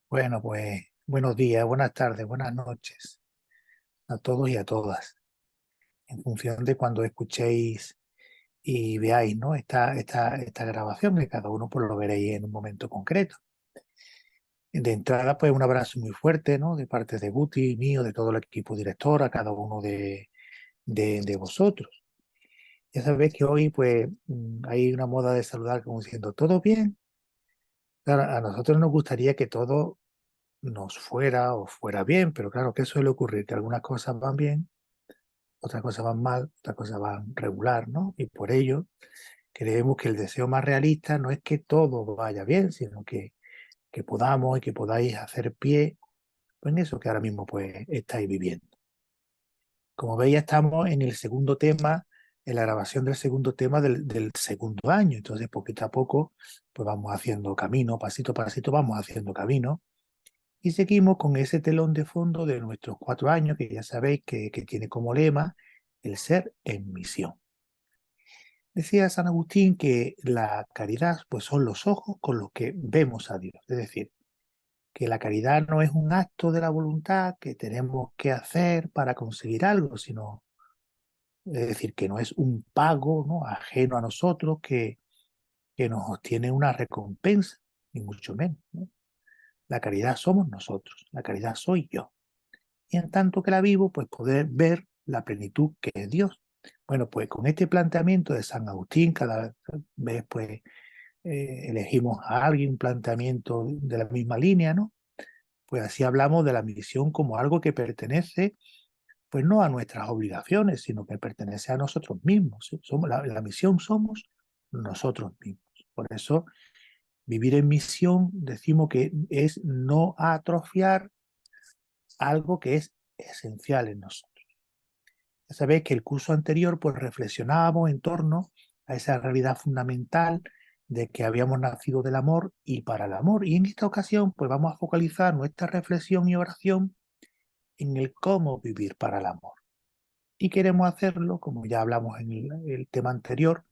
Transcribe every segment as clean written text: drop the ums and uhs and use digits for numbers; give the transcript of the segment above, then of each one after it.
Bueno, pues buenos días, buenas tardes, buenas noches a todos y a todas, en función de cuando escuchéis y veáis, ¿no? esta grabación, que cada uno pues lo veréis en un momento concreto. De entrada, pues un abrazo muy fuerte, ¿no? De parte de Guti, mío, de todo el equipo director, a cada uno de vosotros. Ya sabéis que hoy, pues, hay una moda de saludar como diciendo, ¿todo bien? Claro, a nosotros nos gustaría que todo nos fuera o fuera bien, pero claro, ¿qué suele ocurrir? Que algunas cosas van bien, otras cosas van mal, otras cosas van regular, ¿no? Y por ello creemos que el deseo más realista no es que todo vaya bien, sino que podamos y que podáis hacer pie pues, en eso que ahora mismo pues estáis viviendo. Como veis, ya estamos en el segundo tema, en la grabación del segundo tema del segundo año. Entonces, poquito a poco, pues vamos haciendo camino, pasito a pasito, vamos haciendo camino. Y seguimos con ese telón de fondo de nuestros 4 años, que ya sabéis que tiene como lema el ser en misión. Decía San Agustín que la caridad pues, son los ojos con los que vemos a Dios. Es decir, que la caridad no es un acto de la voluntad que tenemos que hacer para conseguir algo, sino, es decir, que no es un pago, ¿no? Ajeno a nosotros que nos obtiene una recompensa, ni mucho menos, ¿no? La caridad somos nosotros, la caridad soy yo. Y en tanto que la vivo, pues poder ver la plenitud que es Dios. Bueno, pues con este planteamiento de San Agustín, cada vez pues elegimos a alguien, un planteamiento de la misma línea, ¿no? Pues así hablamos de la misión como algo que pertenece, pues no a nuestras obligaciones, sino que pertenece a nosotros mismos. ¿Sí? Somos, la misión somos nosotros mismos. Por eso, vivir en misión decimos que es no atrofiar algo que es esencial en nosotros. Ya sabéis que el curso anterior pues reflexionábamos en torno a esa realidad fundamental de que habíamos nacido del amor y para el amor. Y en esta ocasión pues vamos a focalizar nuestra reflexión y oración en el cómo vivir para el amor. Y queremos hacerlo, como ya hablamos en el tema anterior,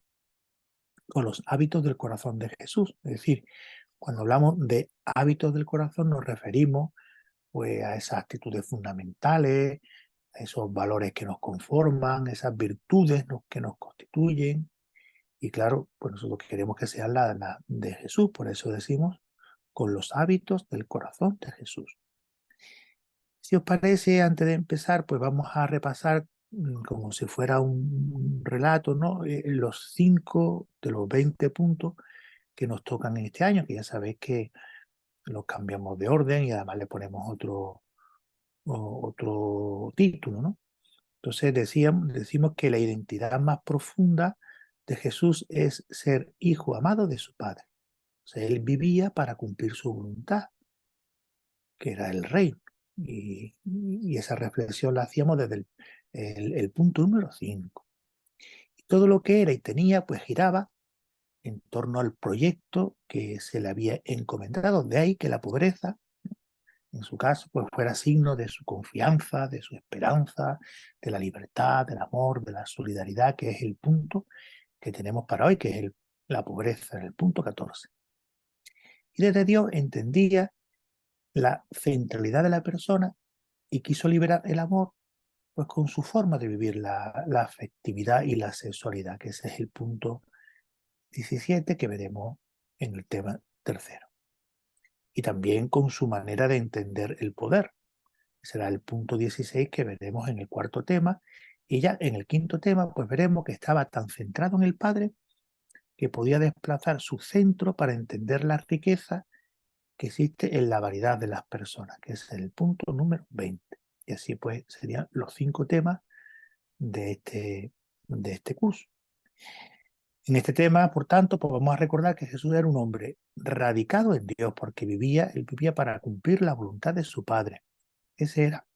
con los hábitos del corazón de Jesús. Es decir, cuando hablamos de hábitos del corazón nos referimos pues, a esas actitudes fundamentales, esos valores que nos conforman, esas virtudes que nos constituyen. Y claro, pues nosotros queremos que sean la de Jesús, por eso decimos con los hábitos del corazón de Jesús. Si os parece, antes de empezar, pues vamos a repasar como si fuera un relato, ¿no? Los 5 de los 20 puntos que nos tocan en este año, que ya sabéis que los cambiamos de orden y además le ponemos otro título, ¿no? Entonces decimos que la identidad más profunda de Jesús es ser hijo amado de su Padre. O sea, él vivía para cumplir su voluntad, que era el reino. Y esa reflexión la hacíamos desde el punto número 5. Y todo lo que era y tenía, pues giraba en torno al proyecto que se le había encomendado. De ahí que la pobreza, en su caso, pues fuera signo de su confianza, de su esperanza, de la libertad, del amor, de la solidaridad, que es el punto que tenemos para hoy, que es la pobreza, en el punto 14. Y desde Dios entendía la centralidad de la persona y quiso liberar el amor pues con su forma de vivir la afectividad y la sexualidad, que ese es el punto 17 que veremos en el tema tercero. Y también con su manera de entender el poder. Será el punto 16 que veremos en el cuarto tema. Y ya en el quinto tema, pues veremos que estaba tan centrado en el Padre que podía desplazar su centro para entender la riqueza que existe en la variedad de las personas, que es el punto número 20. Y así pues serían los 5 temas de este curso. En este tema, por tanto, pues vamos a recordar que Jesús era un hombre radicado en Dios porque él vivía para cumplir la voluntad de su Padre. Ese era,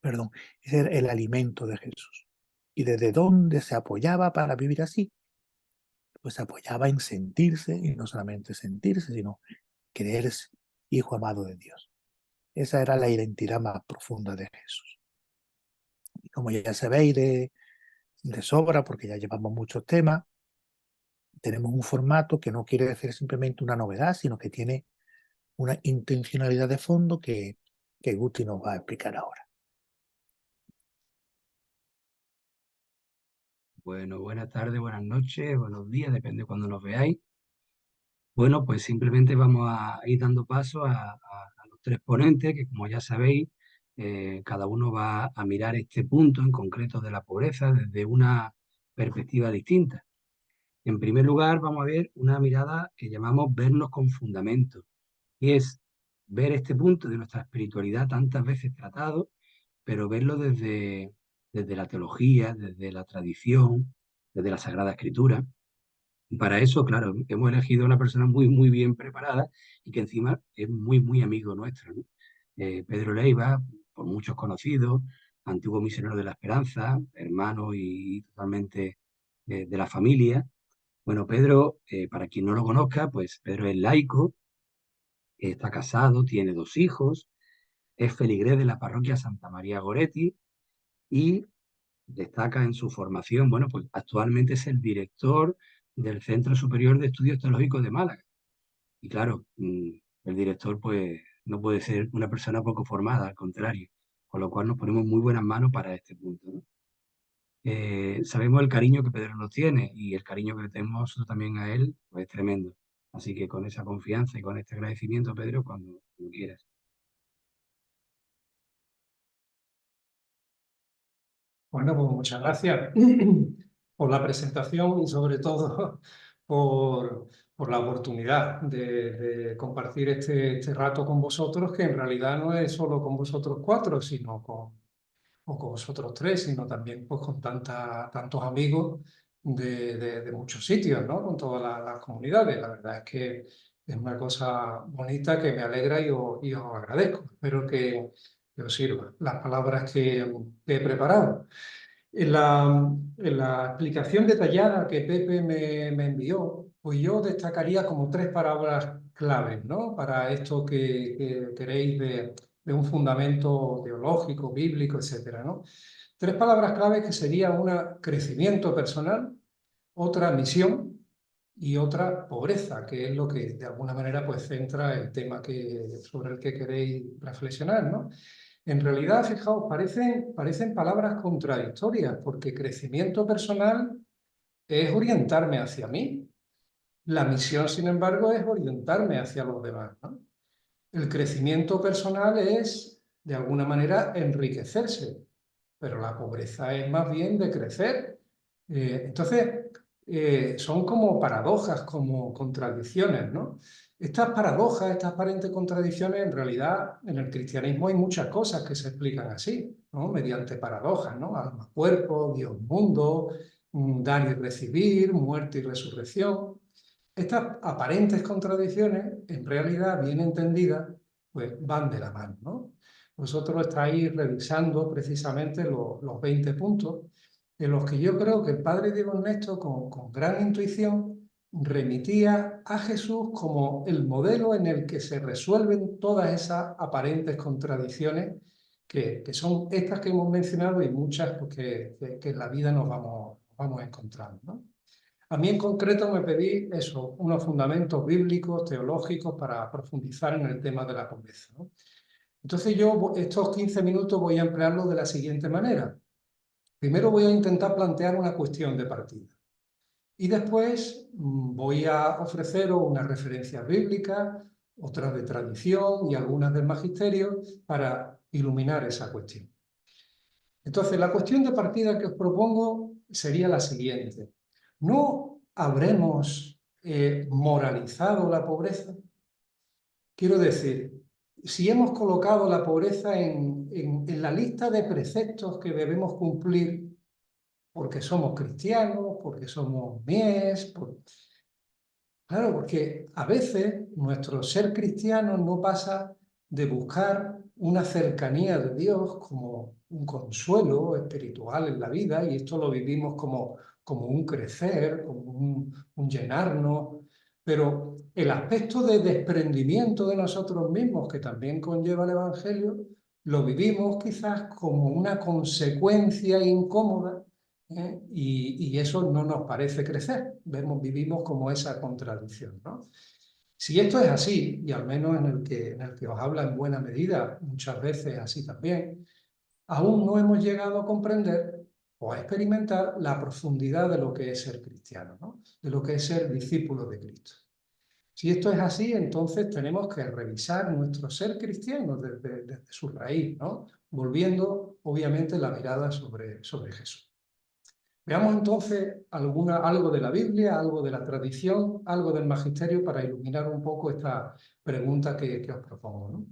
perdón, ese era el alimento de Jesús. ¿Y desde dónde se apoyaba para vivir así? Pues se apoyaba en sentirse, y no solamente sentirse, sino creerse hijo amado de Dios. Esa era la identidad más profunda de Jesús. Y como ya sabéis de sobra, porque ya llevamos muchos temas, tenemos un formato que no quiere decir simplemente una novedad, sino que tiene una intencionalidad de fondo que Guti nos va a explicar ahora. Bueno, buenas tardes, buenas noches, buenos días, depende de cuando nos veáis. Bueno, pues simplemente vamos a ir dando paso a los tres ponentes, que como ya sabéis, cada uno va a mirar este punto en concreto de la pobreza desde una perspectiva distinta. En primer lugar, vamos a ver una mirada que llamamos vernos con fundamento, y es ver este punto de nuestra espiritualidad tantas veces tratado, pero verlo desde la teología, desde la tradición, desde la Sagrada Escritura. Y para eso, claro, hemos elegido a una persona muy bien preparada y que encima es muy amigo nuestro, ¿no? Pedro Leiva, por muchos conocidos, antiguo misionero de la Esperanza, hermano y totalmente de la familia. Bueno, Pedro, para quien no lo conozca, pues Pedro es laico, está casado, tiene 2 hijos, es feligrés de la parroquia Santa María Goretti y destaca en su formación, bueno, pues actualmente es el director del Centro Superior de Estudios Teológicos de Málaga. Y claro, el director pues no puede ser una persona poco formada, al contrario, con lo cual nos ponemos muy buenas manos para este punto, ¿no? Sabemos el cariño que Pedro nos tiene y el cariño que le tenemos nosotros también a él, pues es tremendo. Así que con esa confianza y con este agradecimiento, Pedro, cuando quieras. Bueno, pues muchas gracias por la presentación y sobre todo por, por la oportunidad de compartir este rato con vosotros, que en realidad no es solo con vosotros cuatro, sino o con vosotros tres, sino también pues, con tantos amigos de muchos sitios, ¿no? Con todas las comunidades. La verdad es que es una cosa bonita que me alegra y os agradezco. Espero que os sirva las palabras que he preparado. En la explicación detallada que Pepe me envió, pues yo destacaría como 3 palabras claves, ¿no? Para esto que queréis de un fundamento teológico, bíblico, etcétera, ¿no? 3 palabras claves que serían una, crecimiento personal, otra, misión, y otra, pobreza, que es lo que de alguna manera pues centra el tema sobre el que queréis reflexionar, ¿no? En realidad, fijaos, parecen palabras contradictorias, porque crecimiento personal es orientarme hacia mí. La misión, sin embargo, es orientarme hacia los demás, ¿no? El crecimiento personal es, de alguna manera, enriquecerse, pero la pobreza es más bien de crecer. Entonces, son como paradojas, como contradicciones, ¿no? Estas paradojas, estas aparentes contradicciones, en realidad, en el cristianismo hay muchas cosas que se explican así, ¿no? Mediante paradojas, ¿no? Alma, cuerpo, Dios, mundo, dar y recibir, muerte y resurrección. Estas aparentes contradicciones, en realidad, bien entendidas, pues van de la mano, ¿no? Vosotros estáis revisando precisamente los 20 puntos en los que yo creo que el padre Diego Ernesto, con gran intuición, remitía a Jesús como el modelo en el que se resuelven todas esas aparentes contradicciones que son estas que hemos mencionado y muchas pues, que en la vida nos vamos encontrando, ¿no? A mí en concreto me pedí eso, unos fundamentos bíblicos, teológicos, para profundizar en el tema de la pobreza, ¿no? Entonces yo estos 15 minutos voy a emplearlos de la siguiente manera. Primero voy a intentar plantear una cuestión de partida y después voy a ofreceros unas referencias bíblicas, otras de tradición y algunas del magisterio para iluminar esa cuestión. Entonces, la cuestión de partida que os propongo sería la siguiente. ¿No habremos moralizado la pobreza? Quiero decir, si hemos colocado la pobreza en la lista de preceptos que debemos cumplir porque somos cristianos, porque somos mies, claro, porque a veces nuestro ser cristiano no pasa de buscar una cercanía de Dios como un consuelo espiritual en la vida, y esto lo vivimos como un crecer, como un llenarnos, pero el aspecto de desprendimiento de nosotros mismos que también conlleva el Evangelio, lo vivimos quizás como una consecuencia incómoda. Y eso no nos parece crecer, vivimos como esa contradicción, ¿no? Si esto es así, y al menos en el que os habla en buena medida, muchas veces así también, aún no hemos llegado a comprender o a experimentar la profundidad de lo que es ser cristiano, ¿no? De lo que es ser discípulo de Cristo. Si esto es así, entonces tenemos que revisar nuestro ser cristiano desde su raíz, ¿no? Volviendo, obviamente, la mirada sobre Jesús. Veamos entonces algo de la Biblia, algo de la tradición, algo del magisterio para iluminar un poco esta pregunta que os propongo, ¿no?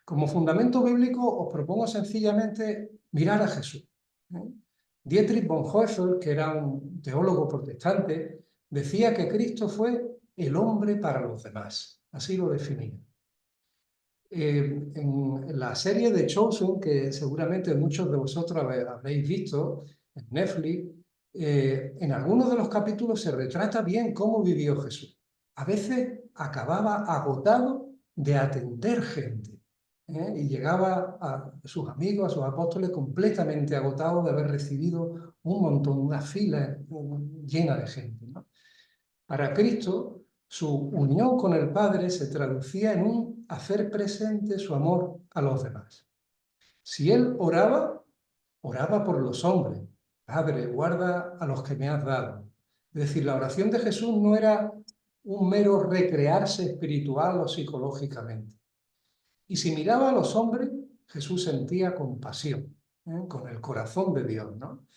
Como fundamento bíblico os propongo sencillamente mirar a Jesús, ¿no? Dietrich Bonhoeffer, que era un teólogo protestante, decía que Cristo fue el hombre para los demás, así lo definía. En la serie de Chosen, que seguramente muchos de vosotros habréis visto en Netflix, en algunos de los capítulos se retrata bien cómo vivió Jesús. A veces acababa agotado de atender gente, y llegaba a sus amigos, a sus apóstoles, completamente agotados de haber recibido un montón, una fila llena de gente, ¿no? Para Cristo, su unión con el Padre se traducía en un hacer presente su amor a los demás. Si él oraba, oraba por los hombres. Padre, guarda a los que me has dado. Es decir, la oración de Jesús no era un mero recrearse espiritual o psicológicamente. Y si miraba a los hombres, Jesús sentía compasión, con el corazón de Dios, ¿no?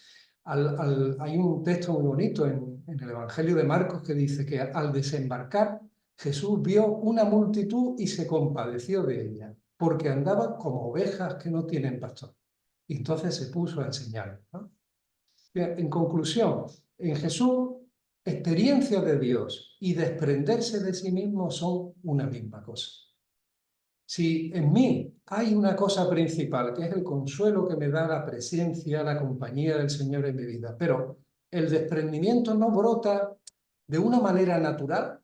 Hay un texto muy bonito en el Evangelio de Marcos que dice que al desembarcar, Jesús vio una multitud y se compadeció de ella, porque andaban como ovejas que no tienen pastor. Y entonces se puso a enseñar, ¿no? En conclusión, en Jesús, experiencia de Dios y desprenderse de sí mismo son una misma cosa. Si en mí hay una cosa principal, que es el consuelo que me da la presencia, la compañía del Señor en mi vida, pero el desprendimiento no brota de una manera natural,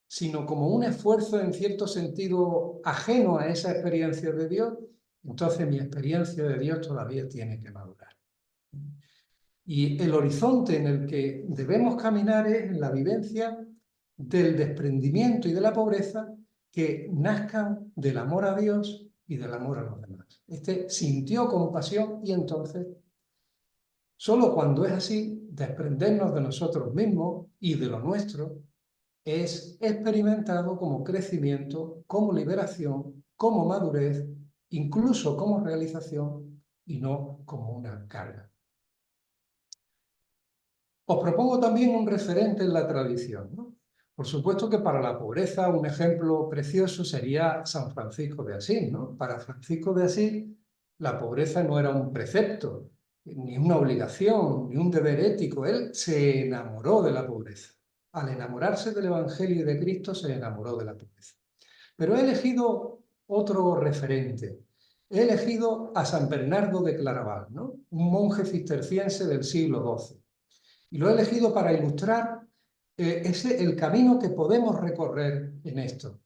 sino como un esfuerzo en cierto sentido ajeno a esa experiencia de Dios, entonces mi experiencia de Dios todavía tiene que madurar. Y el horizonte en el que debemos caminar es en la vivencia del desprendimiento y de la pobreza que nazcan del amor a Dios y del amor a los demás. Este sintió compasión y entonces, solo cuando es así, desprendernos de nosotros mismos y de lo nuestro es experimentado como crecimiento, como liberación, como madurez, incluso como realización y no como una carga. Os propongo también un referente en la tradición, ¿no? Por supuesto que para la pobreza un ejemplo precioso sería San Francisco de Asís, ¿no? Para Francisco de Asís la pobreza no era un precepto, ni una obligación, ni un deber ético. Él se enamoró de la pobreza. Al enamorarse del Evangelio y de Cristo se enamoró de la pobreza. Pero he elegido otro referente. He elegido a San Bernardo de Claraval, ¿no? Un monje cisterciense del siglo XII. Y lo he elegido para ilustrar el camino que podemos recorrer en esto.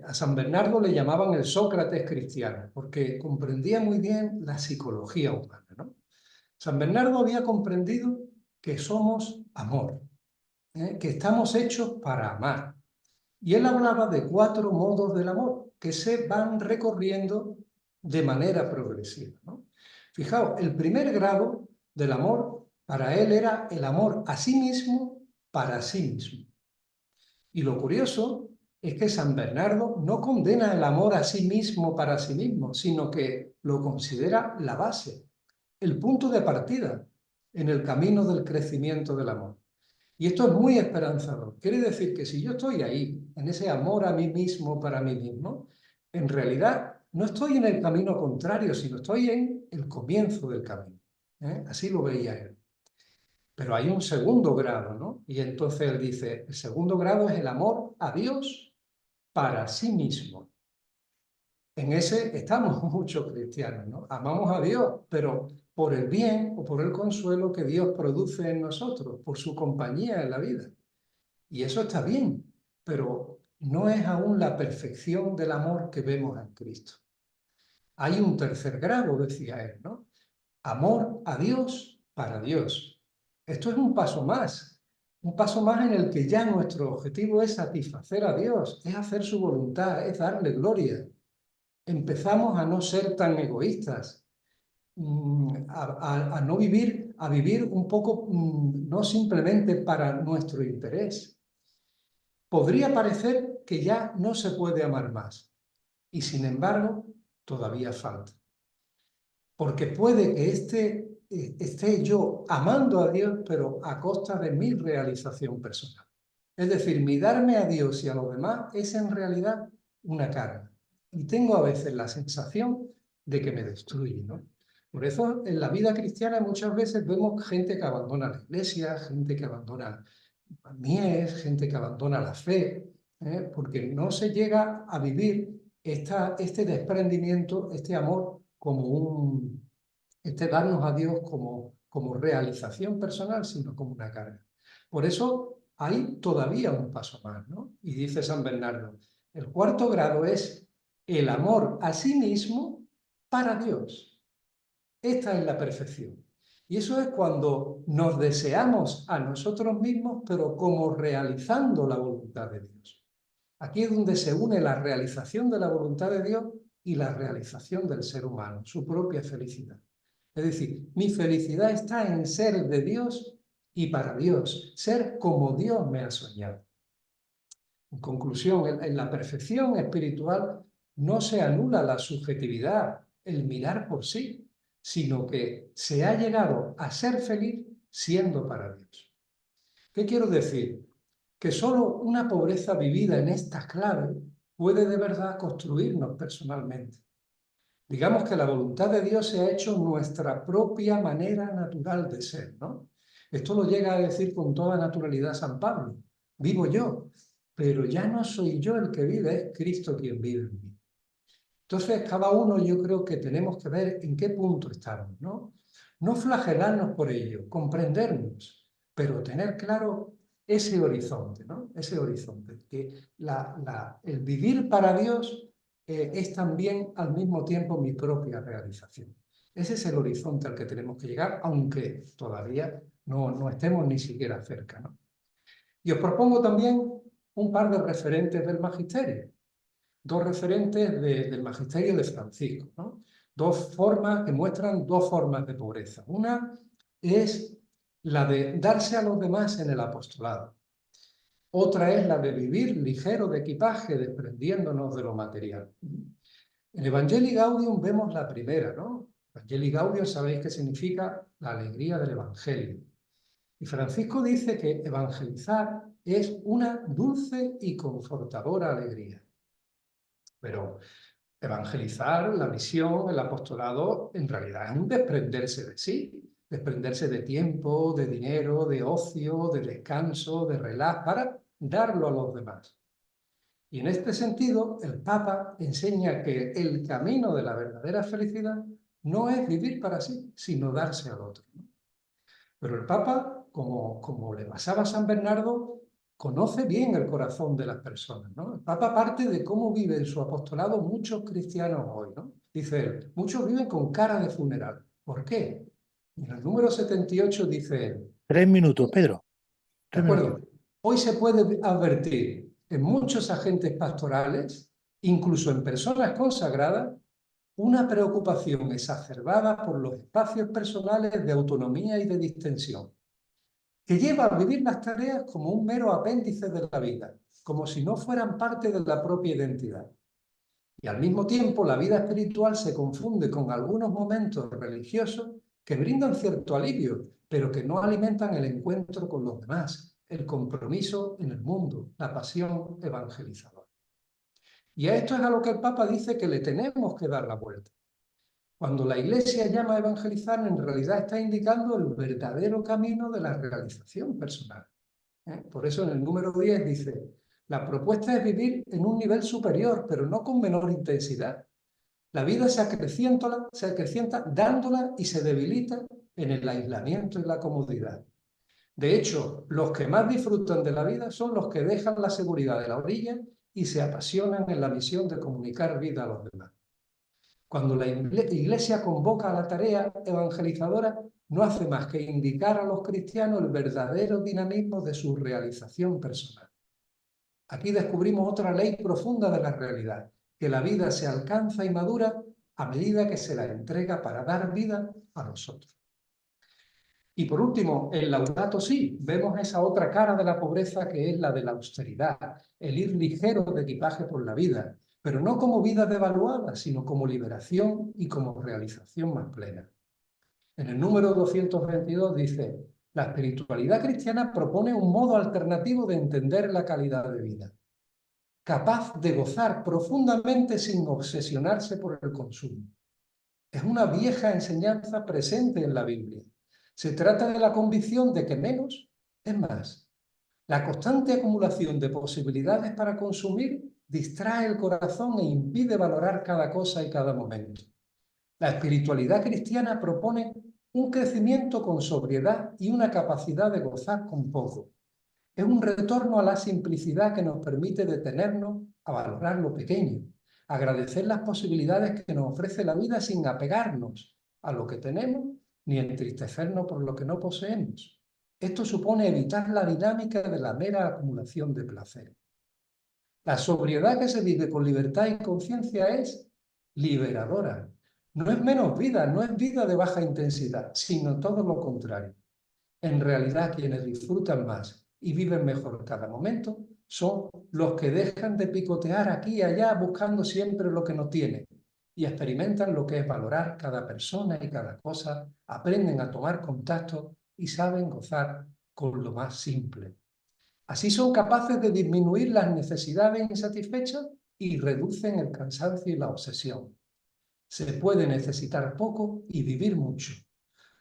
A San Bernardo le llamaban el Sócrates cristiano, porque comprendía muy bien la psicología humana, ¿no? San Bernardo había comprendido que somos amor, que estamos hechos para amar. Y él hablaba de 4 modos del amor que se van recorriendo de manera progresiva, ¿no? Fijaos, el primer grado del amor para él era el amor a sí mismo para sí mismo. Y lo curioso es que San Bernardo no condena el amor a sí mismo para sí mismo, sino que lo considera la base, el punto de partida en el camino del crecimiento del amor. Y esto es muy esperanzador. Quiere decir que si yo estoy ahí, en ese amor a mí mismo para mí mismo, en realidad no estoy en el camino contrario, sino estoy en el comienzo del camino. Así lo veía él. Pero hay un segundo grado, ¿no? Y entonces él dice, el segundo grado es el amor a Dios para sí mismo. En ese estamos muchos cristianos, ¿no? Amamos a Dios, pero por el bien o por el consuelo que Dios produce en nosotros, por su compañía en la vida. Y eso está bien, pero no es aún la perfección del amor que vemos en Cristo. Hay un tercer grado, decía él, ¿no? Amor a Dios para Dios. Esto es un paso más. Un paso más en el que ya nuestro objetivo es satisfacer a Dios, es hacer su voluntad, es darle gloria. Empezamos a no ser tan egoístas, a no vivir, a vivir un poco, no simplemente para nuestro interés. Podría parecer que ya no se puede amar más, y sin embargo, todavía falta. Porque puede que esté yo amando a Dios, pero a costa de mi realización personal. Es decir, mi darme a Dios y a los demás es en realidad una carga. Y tengo a veces la sensación de que me destruye, ¿no? Por eso en la vida cristiana muchas veces vemos gente que abandona la iglesia, gente que abandona mies, gente que abandona la fe, porque no se llega a vivir este desprendimiento, este amor este darnos a Dios como realización personal, sino como una carga. Por eso hay todavía un paso más, ¿no? Y dice San Bernardo, el cuarto grado es el amor a sí mismo para Dios. Esta es la perfección. Y eso es cuando nos deseamos a nosotros mismos, pero como realizando la voluntad de Dios. Aquí es donde se une la realización de la voluntad de Dios y la realización del ser humano, su propia felicidad. Es decir, mi felicidad está en ser de Dios y para Dios, ser como Dios me ha soñado. En conclusión, en la perfección espiritual no se anula la subjetividad, el mirar por sí, sino que se ha llegado a ser feliz siendo para Dios. ¿Qué quiero decir? Que solo una pobreza vivida en esta clave puede de verdad construirnos personalmente. Digamos que la voluntad de Dios se ha hecho nuestra propia manera natural de ser, ¿no? Esto lo llega a decir con toda naturalidad San Pablo. Vivo yo, pero ya no soy yo el que vive, es Cristo quien vive en mí. Entonces, cada uno yo creo que tenemos que ver en qué punto estamos, ¿no? No flagelarnos por ello, comprendernos, pero tener claro ese horizonte, ¿no? Ese horizonte, que el vivir para Dios es también al mismo tiempo mi propia realización. Ese es el horizonte al que tenemos que llegar, aunque todavía no estemos ni siquiera cerca, ¿no? Y os propongo también un par de referentes del magisterio. Dos referentes del magisterio de Francisco, ¿no? Dos formas que muestran dos formas de pobreza. Una es la de darse a los demás en el apostolado. Otra es la de vivir ligero de equipaje, desprendiéndonos de lo material. En Evangelii Gaudium vemos la primera, ¿no? Evangelii Gaudium sabéis que significa la alegría del Evangelio. Y Francisco dice que evangelizar es una dulce y confortadora alegría. Pero evangelizar, la misión, el apostolado, en realidad es un desprenderse de sí, desprenderse de tiempo, de dinero, de ocio, de descanso, de relax, para darlo a los demás. Y en este sentido, el Papa enseña que el camino de la verdadera felicidad no es vivir para sí, sino darse al otro. Pero el Papa, como le pasaba a San Bernardo, conoce bien el corazón de las personas, ¿no? El Papa parte de cómo viven su apostolado muchos cristianos hoy, ¿no? Dice él, muchos viven con cara de funeral. ¿Por qué? Y en el número 78 dice él, 3 minutos, Pedro. ¿de 3 minutos. acuerdo? Hoy se puede advertir en muchos agentes pastorales, incluso en personas consagradas, una preocupación exacerbada por los espacios personales de autonomía y de distensión, que lleva a vivir las tareas como un mero apéndice de la vida, como si no fueran parte de la propia identidad. Y al mismo tiempo la vida espiritual se confunde con algunos momentos religiosos que brindan cierto alivio, pero que no alimentan el encuentro con los demás, el compromiso en el mundo, la pasión evangelizadora. Y a esto es a lo que el Papa dice que le tenemos que dar la vuelta. Cuando la Iglesia llama a evangelizar, en realidad está indicando el verdadero camino de la realización personal. Por eso en el número 10 dice, la propuesta es vivir en un nivel superior, pero no con menor intensidad. La vida se acrecienta dándola y se debilita en el aislamiento y la comodidad. De hecho, los que más disfrutan de la vida son los que dejan la seguridad de la orilla y se apasionan en la misión de comunicar vida a los demás. Cuando la Iglesia convoca a la tarea evangelizadora, no hace más que indicar a los cristianos el verdadero dinamismo de su realización personal. Aquí descubrimos otra ley profunda de la realidad, que la vida se alcanza y madura a medida que se la entrega para dar vida a los otros. Y por último, en Laudato Si, vemos esa otra cara de la pobreza que es la de la austeridad, el ir ligero de equipaje por la vida, pero no como vida devaluada, sino como liberación y como realización más plena. En el número 222 dice, la espiritualidad cristiana propone un modo alternativo de entender la calidad de vida, capaz de gozar profundamente sin obsesionarse por el consumo. Es una vieja enseñanza presente en la Biblia. Se trata de la convicción de que menos es más. La constante acumulación de posibilidades para consumir distrae el corazón e impide valorar cada cosa y cada momento. La espiritualidad cristiana propone un crecimiento con sobriedad y una capacidad de gozar con poco. Es un retorno a la simplicidad que nos permite detenernos a valorar lo pequeño, agradecer las posibilidades que nos ofrece la vida sin apegarnos a lo que tenemos ni entristecernos por lo que no poseemos. Esto supone evitar la dinámica de la mera acumulación de placer. La sobriedad que se vive con libertad y conciencia es liberadora. No es menos vida, no es vida de baja intensidad, sino todo lo contrario. En realidad, quienes disfrutan más y viven mejor cada momento son los que dejan de picotear aquí y allá buscando siempre lo que no tienen y experimentan lo que es valorar cada persona y cada cosa, aprenden a tomar contacto y saben gozar con lo más simple. Así son capaces de disminuir las necesidades insatisfechas y reducen el cansancio y la obsesión. Se puede necesitar poco y vivir mucho,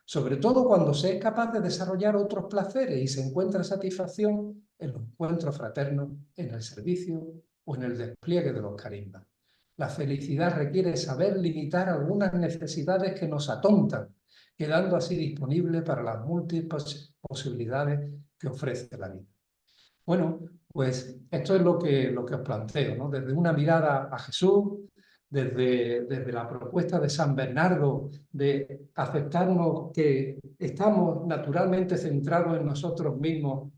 sobre todo cuando se es capaz de desarrollar otros placeres y se encuentra satisfacción en los encuentros fraternos, en el servicio o en el despliegue de los carismas. La felicidad requiere saber limitar algunas necesidades que nos atontan, quedando así disponible para las múltiples posibilidades que ofrece la vida. Bueno, pues esto es lo que os planteo, ¿no? Desde una mirada a Jesús, desde la propuesta de San Bernardo de aceptarnos que estamos naturalmente centrados en nosotros mismos,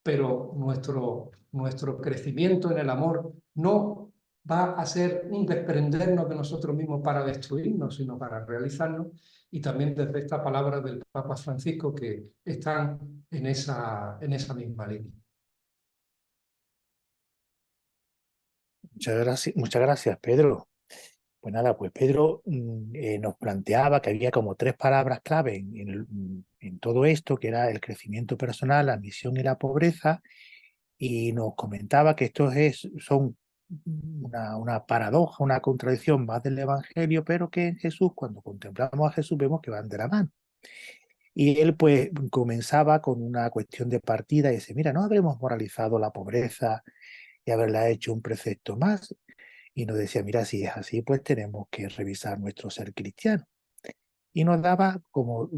pero nuestro crecimiento en el amor no va a ser un desprendernos de nosotros mismos para destruirnos, sino para realizarnos, y también desde esta palabra del Papa Francisco que están en esa misma línea. Muchas gracias, Pedro. Pues nada, pues Pedro nos planteaba que había como tres palabras clave en todo esto, que era el crecimiento personal, la misión y la pobreza, y nos comentaba que son una paradoja, una contradicción más del Evangelio, pero que en Jesús, cuando contemplamos a Jesús, vemos que van de la mano. Y él pues comenzaba con una cuestión de partida y dice, mira, no habremos moralizado la pobreza y haberla hecho un precepto más. Y nos decía, mira, si es así, pues tenemos que revisar nuestro ser cristiano. Y nos daba como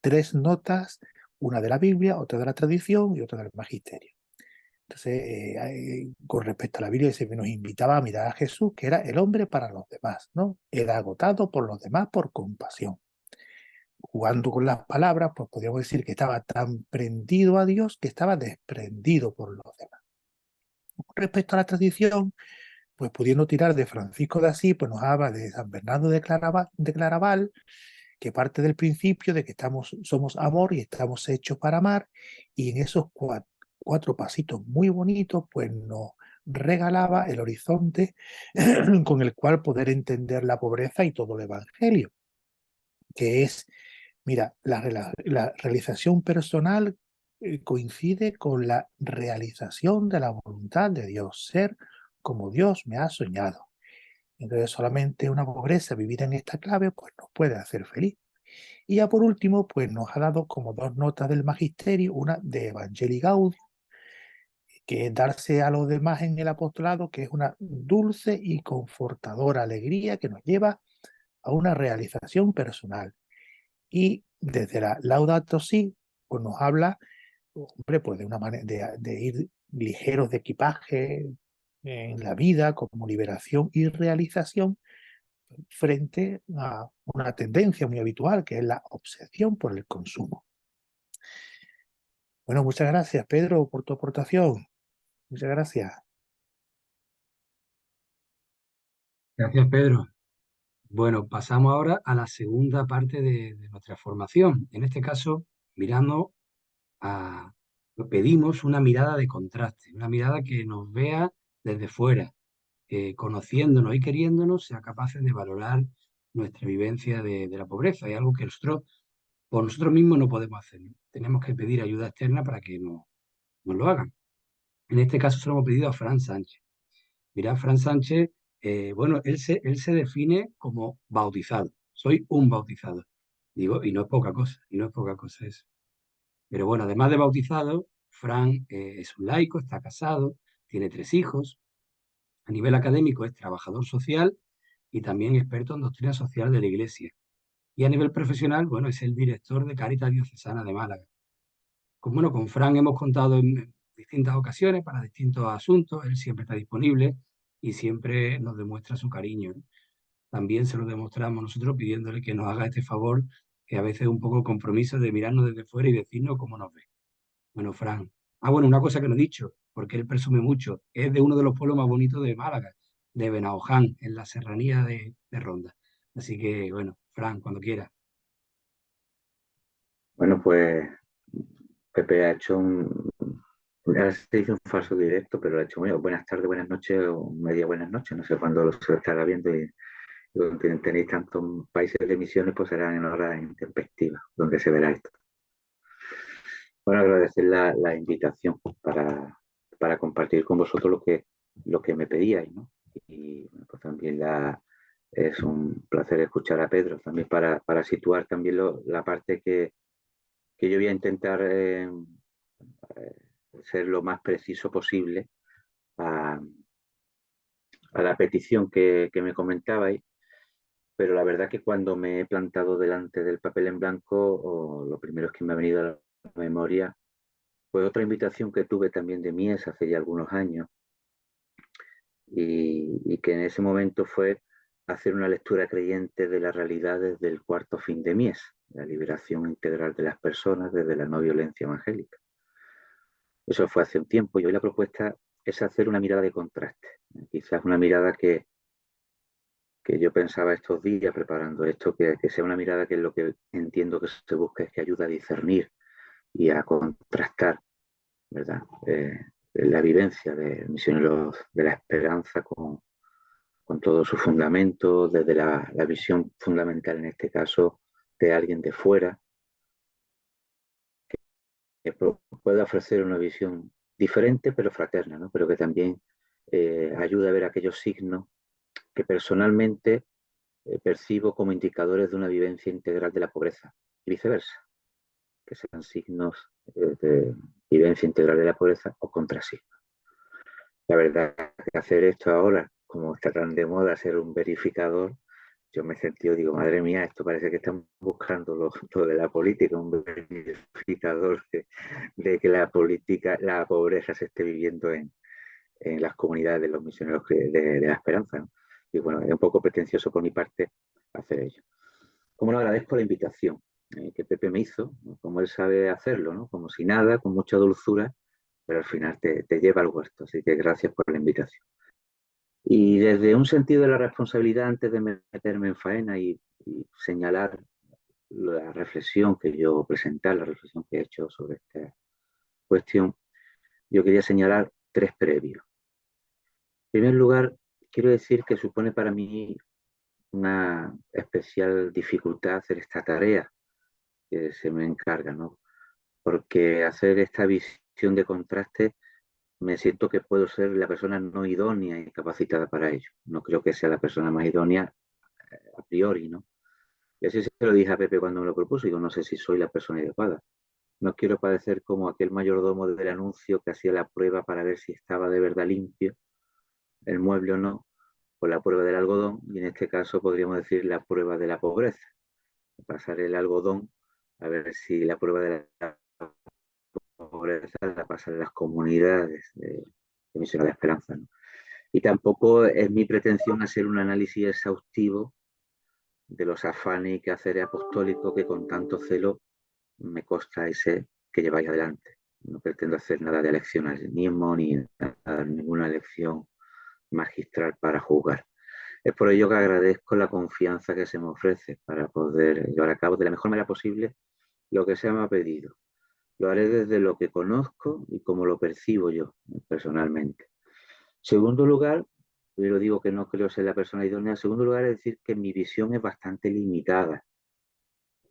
tres notas, una de la Biblia, otra de la tradición y otra del magisterio. Entonces, con respecto a la Biblia, nos invitaba a mirar a Jesús, que era el hombre para los demás, ¿no? Era agotado por los demás por compasión. Jugando con las palabras, pues podríamos decir que estaba tan prendido a Dios que estaba desprendido por los demás. Respecto a la tradición, pues pudiendo tirar de Francisco de Asís, pues nos habla de San Bernardo de Claraval, que parte del principio de que somos amor y estamos hechos para amar, y en esos cuatro pasitos muy bonitos, pues nos regalaba el horizonte con el cual poder entender la pobreza y todo el Evangelio, que es, mira, la realización personal coincide con la realización de la voluntad de Dios, ser como Dios me ha soñado. Entonces solamente una pobreza vivida en esta clave pues nos puede hacer feliz. Y ya por último pues nos ha dado como dos notas del magisterio, una de Evangelii Gaudium, que es darse a los demás en el apostolado, que es una dulce y confortadora alegría que nos lleva a una realización personal. Y desde la Laudato Si pues nos habla, hombre, pues de una manera de ir ligeros de equipaje en la vida como liberación y realización, frente a una tendencia muy habitual, que es la obsesión por el consumo. Bueno, muchas gracias, Pedro, por tu aportación. Muchas gracias. Gracias, Pedro. Bueno, pasamos ahora a la segunda parte de nuestra formación. En este caso, mirando a, pedimos una mirada de contraste, una mirada que nos vea desde fuera, conociéndonos y queriéndonos, sea capaces de valorar nuestra vivencia de la pobreza. Es algo que nosotros, por nosotros mismos, no podemos hacer, ¿no? Tenemos que pedir ayuda externa para que nos lo hagan. En este caso, se lo hemos pedido a Fran Sánchez. Mirad, Fran Sánchez, bueno, él se define como bautizado. Soy un bautizado. Digo, y no es poca cosa, y no es poca cosa eso. Pero bueno, además de bautizado, Fran es un laico, está casado, tiene 3 hijos. A nivel académico es trabajador social y también experto en doctrina social de la Iglesia. Y a nivel profesional, bueno, es el director de Cáritas Diocesana de Málaga. Bueno, con Fran hemos contado en distintas ocasiones para distintos asuntos, él siempre está disponible y siempre nos demuestra su cariño, ¿no? También se lo demostramos nosotros pidiéndole que nos haga este favor, que a veces es un poco el compromiso de mirarnos desde fuera y decirnos cómo nos ve. Bueno, Fran. Bueno, una cosa que no he dicho, porque él presume mucho, es de uno de los pueblos más bonitos de Málaga, de Benaoján, en la serranía de Ronda. Así que, bueno, Fran, cuando quieras. Bueno, pues Pepe ha hecho ahora se dice un falso directo, pero lo ha hecho muy bien. Buenas tardes, buenas noches o media buenas noches. No sé cuándo lo se estará viendo y donde tenéis tantos países de emisiones, pues serán en horas intempestivas, donde se verá esto. Bueno, agradecer la invitación para compartir con vosotros lo que me pedíais, ¿no? Y bueno, pues también es un placer escuchar a Pedro, también para situar también la parte que yo voy a intentar ser lo más preciso posible a, a la petición que me comentabais, pero la verdad que cuando me he plantado delante del papel en blanco, lo primero que me ha venido a la memoria fue otra invitación que tuve también de Mies hace ya algunos años y que en ese momento fue hacer una lectura creyente de las realidades del cuarto fin de Mies, la liberación integral de las personas desde la no violencia evangélica. Eso fue hace un tiempo y hoy la propuesta es hacer una mirada de contraste, quizás una mirada que yo pensaba estos días preparando esto, que sea una mirada que es lo que entiendo que se busca, es que ayuda a discernir y a contrastar, ¿verdad? La vivencia de misioneros de la esperanza con todo su fundamento, desde la visión fundamental en este caso de alguien de fuera, que pueda ofrecer una visión diferente pero fraterna, ¿no? Pero que también ayude a ver aquellos signos que personalmente percibo como indicadores de una vivencia integral de la pobreza y viceversa, que sean signos de vivencia integral de la pobreza o contrasignos. La verdad que hacer esto ahora, como está tan de moda ser un verificador, yo me sentí, digo, madre mía, esto parece que están buscando lo de la política, un verificador de que la pobreza se esté viviendo en las comunidades de los misioneros de la esperanza, ¿no? Y bueno, es un poco pretencioso por mi parte hacer ello. Como lo agradezco la invitación que Pepe me hizo, ¿no? Como él sabe hacerlo, ¿no? Como si nada, con mucha dulzura, pero al final te lleva al huerto. Así que gracias por la invitación. Y desde un sentido de la responsabilidad, antes de meterme en faena y señalar la reflexión que yo presenté, la reflexión que he hecho sobre esta cuestión, yo quería señalar 3 previos. En primer lugar, quiero decir que supone para mí una especial dificultad hacer esta tarea que se me encarga, ¿no? Porque hacer esta visión de contraste me siento que puedo ser la persona no idónea y capacitada para ello. No creo que sea la persona más idónea a priori, ¿no? Y así se lo dije a Pepe cuando me lo propuso, digo, no sé si soy la persona adecuada. No quiero parecer como aquel mayordomo del anuncio que hacía la prueba para ver si estaba de verdad limpio el mueble o no, o la prueba del algodón, y en este caso podríamos decir la prueba de la pobreza. Pasar el algodón a ver si la prueba de la pobreza la pasan las comunidades de Misión de la Esperanza, ¿no? Y tampoco es mi pretensión hacer un análisis exhaustivo de los afanes y quehaceres apostólicos que con tanto celo me consta ese que lleváis adelante. No pretendo hacer nada de eleccionismo ni dar ninguna elección magistral para juzgar. Es por ello que agradezco la confianza que se me ofrece para poder llevar a cabo de la mejor manera posible lo que se me ha pedido. Lo haré desde lo que conozco y como lo percibo yo personalmente. Segundo lugar, yo lo digo que no creo ser la persona idónea. En segundo lugar, es decir que mi visión es bastante limitada,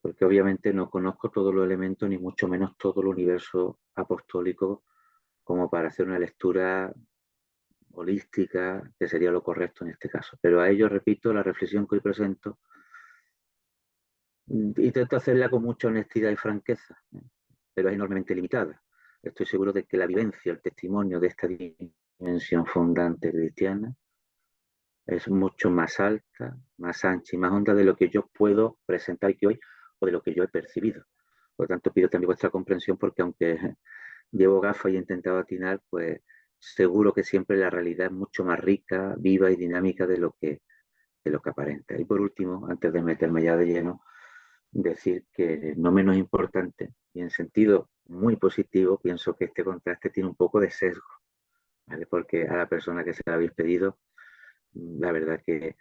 porque obviamente no conozco todos los elementos, ni mucho menos todo el universo apostólico, como para hacer una lectura holística, que sería lo correcto en este caso. Pero a ello, repito, la reflexión que hoy presento, intento hacerla con mucha honestidad y franqueza, pero es enormemente limitada. Estoy seguro de que la vivencia, el testimonio de esta dimensión fundante cristiana es mucho más alta, más ancha y más honda de lo que yo puedo presentar aquí hoy o de lo que yo he percibido. Por lo tanto, pido también vuestra comprensión porque aunque llevo gafas y he intentado atinar, pues seguro que siempre la realidad es mucho más rica, viva y dinámica de lo que aparenta. Y por último, antes de meterme ya de lleno, decir que no menos importante y en sentido muy positivo, pienso que este contraste tiene un poco de sesgo, ¿vale? Porque a la persona que se la habéis pedido, la verdad que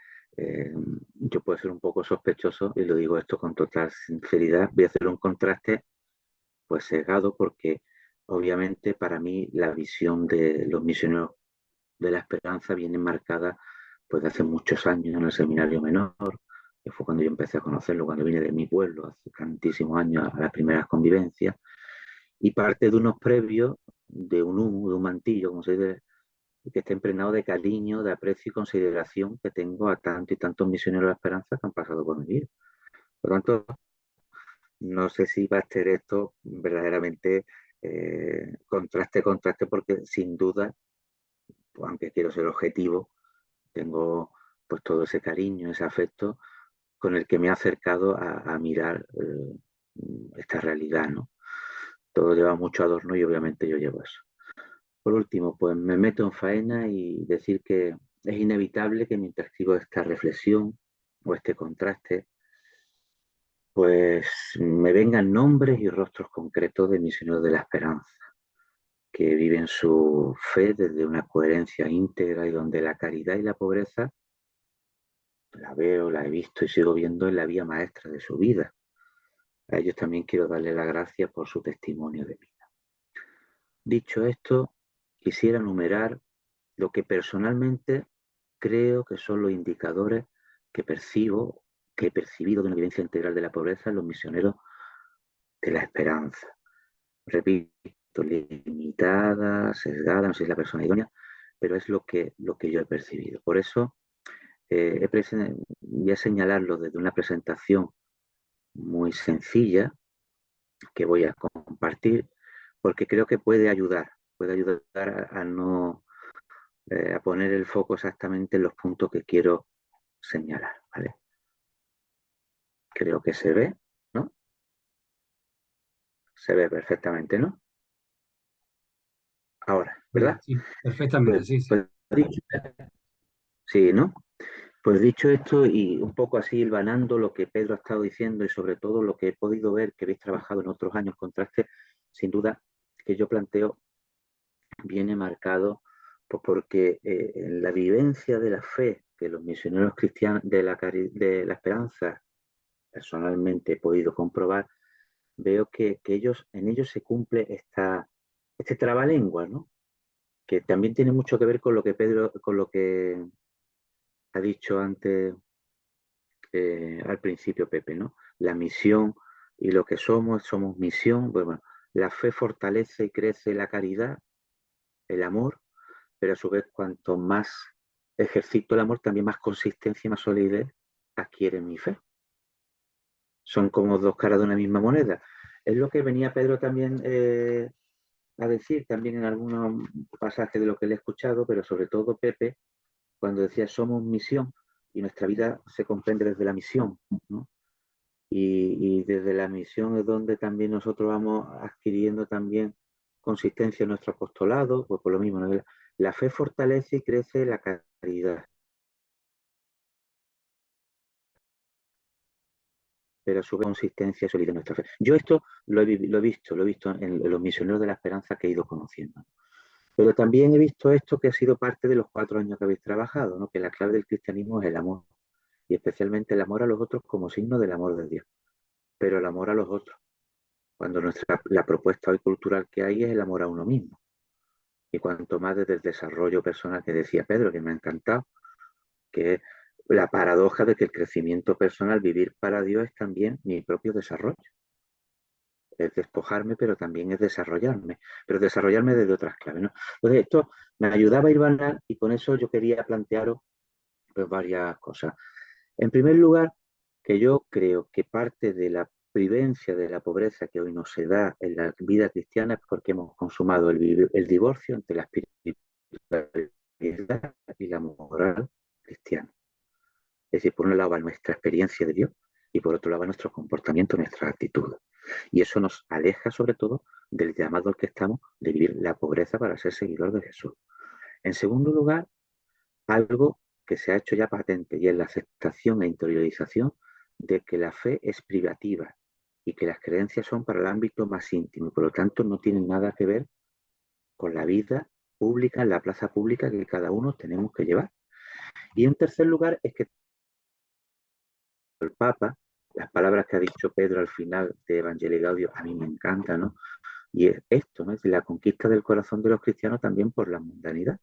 yo puedo ser un poco sospechoso y lo digo esto con total sinceridad. Voy a hacer un contraste pues sesgado porque obviamente para mí la visión de los misioneros de la esperanza viene marcada pues de hace muchos años en el seminario menor, que fue cuando yo empecé a conocerlo, cuando vine de mi pueblo hace tantísimos años a las primeras convivencias, y parte de unos previos de un humo, de un mantillo, como se dice, que está impregnado de cariño, de aprecio y consideración que tengo a tantos y tantos misioneros de la esperanza que han pasado por mi vida. Por lo tanto, no sé si va a ser esto verdaderamente contraste, porque sin duda, pues, aunque quiero ser objetivo, tengo pues todo ese cariño, ese afecto con el que me ha acercado a mirar esta realidad, ¿no? Todo lleva mucho adorno y obviamente yo llevo eso. Por último, pues me meto en faena y decir que es inevitable que mientras sigo esta reflexión o este contraste, pues me vengan nombres y rostros concretos de misioneros de la esperanza, que viven su fe desde una coherencia íntegra y donde la caridad y la pobreza la veo, la he visto y sigo viendo en la vía maestra de su vida. A ellos también quiero darle las gracias por su testimonio de vida. Dicho esto, quisiera enumerar lo que personalmente creo que son los indicadores que percibo, que he percibido de una vivencia integral de la pobreza en los misioneros de la esperanza. Repito, limitada, sesgada, no sé si es la persona idónea, pero es lo que yo he percibido. Por eso voy a señalarlo desde una presentación muy sencilla que voy a compartir, porque creo que puede ayudar a no a poner el foco exactamente en los puntos que quiero señalar, ¿vale? Creo que se ve, ¿no? Se ve perfectamente, ¿no? Ahora, ¿verdad? Sí, perfectamente, sí, sí. Pues dicho, sí, ¿no? Pues dicho esto y un poco así hilvanando lo que Pedro ha estado diciendo y sobre todo lo que he podido ver que habéis trabajado en otros años, contraste, sin duda que yo planteo viene marcado pues porque en la vivencia de la fe que los misioneros cristianos de la esperanza personalmente he podido comprobar, veo que en ellos se cumple este trabalengua, ¿no? Que también tiene mucho que ver con lo que Pedro, con lo que ha dicho antes al principio Pepe, ¿no? La misión y lo que somos misión. Pues bueno, la fe fortalece y crece la caridad, el amor, pero a su vez cuanto más ejercito el amor, también más consistencia y más solidez adquiere mi fe. Son como dos caras de una misma moneda. Es lo que venía Pedro también a decir, también en algunos pasajes de lo que le he escuchado, pero sobre todo Pepe, cuando decía somos misión y nuestra vida se comprende desde la misión, ¿no? Y desde la misión es donde también nosotros vamos adquiriendo también consistencia en nuestro apostolado, pues por lo mismo, ¿no? La fe fortalece y crece la caridad. pero a su vez consistencia y solidez en nuestra fe. Yo esto lo he visto en los misioneros de la esperanza que he ido conociendo. Pero también he visto esto que ha sido parte de los 4 años que habéis trabajado, ¿no? Que la clave del cristianismo es el amor, y especialmente el amor a los otros como signo del amor de Dios, pero el amor a los otros, cuando la propuesta hoy cultural que hay es el amor a uno mismo. Y cuanto más desde el desarrollo personal que decía Pedro, que me ha encantado, que es la paradoja de que el crecimiento personal, vivir para Dios, es también mi propio desarrollo. Es despojarme, pero también es desarrollarme, pero desarrollarme desde otras claves, ¿no? Entonces, esto me ayudaba a ir banal y con eso yo quería plantearos pues, varias cosas. En primer lugar, que yo creo que parte de la vivencia de la pobreza que hoy nos se da en la vida cristiana es porque hemos consumado el divorcio entre la espiritualidad y la moral cristiana. Es decir, por un lado va nuestra experiencia de Dios y por otro lado va nuestro comportamiento, nuestra actitud. Y eso nos aleja sobre todo del llamado al que estamos de vivir la pobreza para ser seguidor de Jesús. En segundo lugar, algo que se ha hecho ya patente y es la aceptación e interiorización de que la fe es privativa y que las creencias son para el ámbito más íntimo y por lo tanto no tienen nada que ver con la vida pública, en la plaza pública que cada uno tenemos que llevar. Y en tercer lugar es que el Papa, las palabras que ha dicho Pedro al final de Evangelii Gaudium a mí me encantan, ¿no? Y es esto, ¿no? Es la conquista del corazón de los cristianos también por la mundanidad.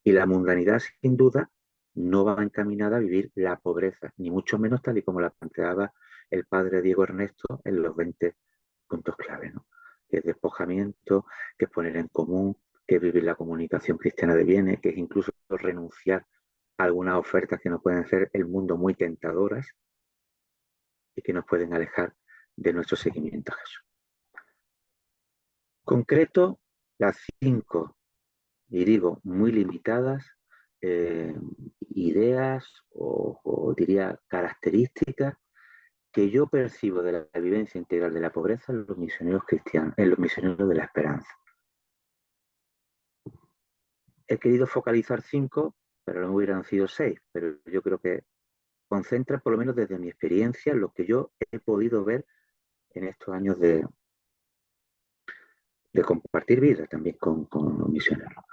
Y la mundanidad, sin duda, no va encaminada a vivir la pobreza, ni mucho menos tal y como la planteaba el padre Diego Ernesto en los 20 puntos clave, ¿no? Que es despojamiento, que es poner en común, que es vivir la comunicación cristiana de bienes, que es incluso renunciar a algunas ofertas que nos pueden hacer el mundo muy tentadoras y que nos pueden alejar de nuestro seguimiento a Jesús. Concreto, las 5, y digo muy limitadas, ideas o diría características que yo percibo de la vivencia integral de la pobreza en los misioneros cristianos, en los misioneros de la esperanza. He querido focalizar 5, pero no hubieran sido 6, pero yo creo que concentra, por lo menos desde mi experiencia, lo que yo he podido ver en estos años de compartir vida también con los misioneros.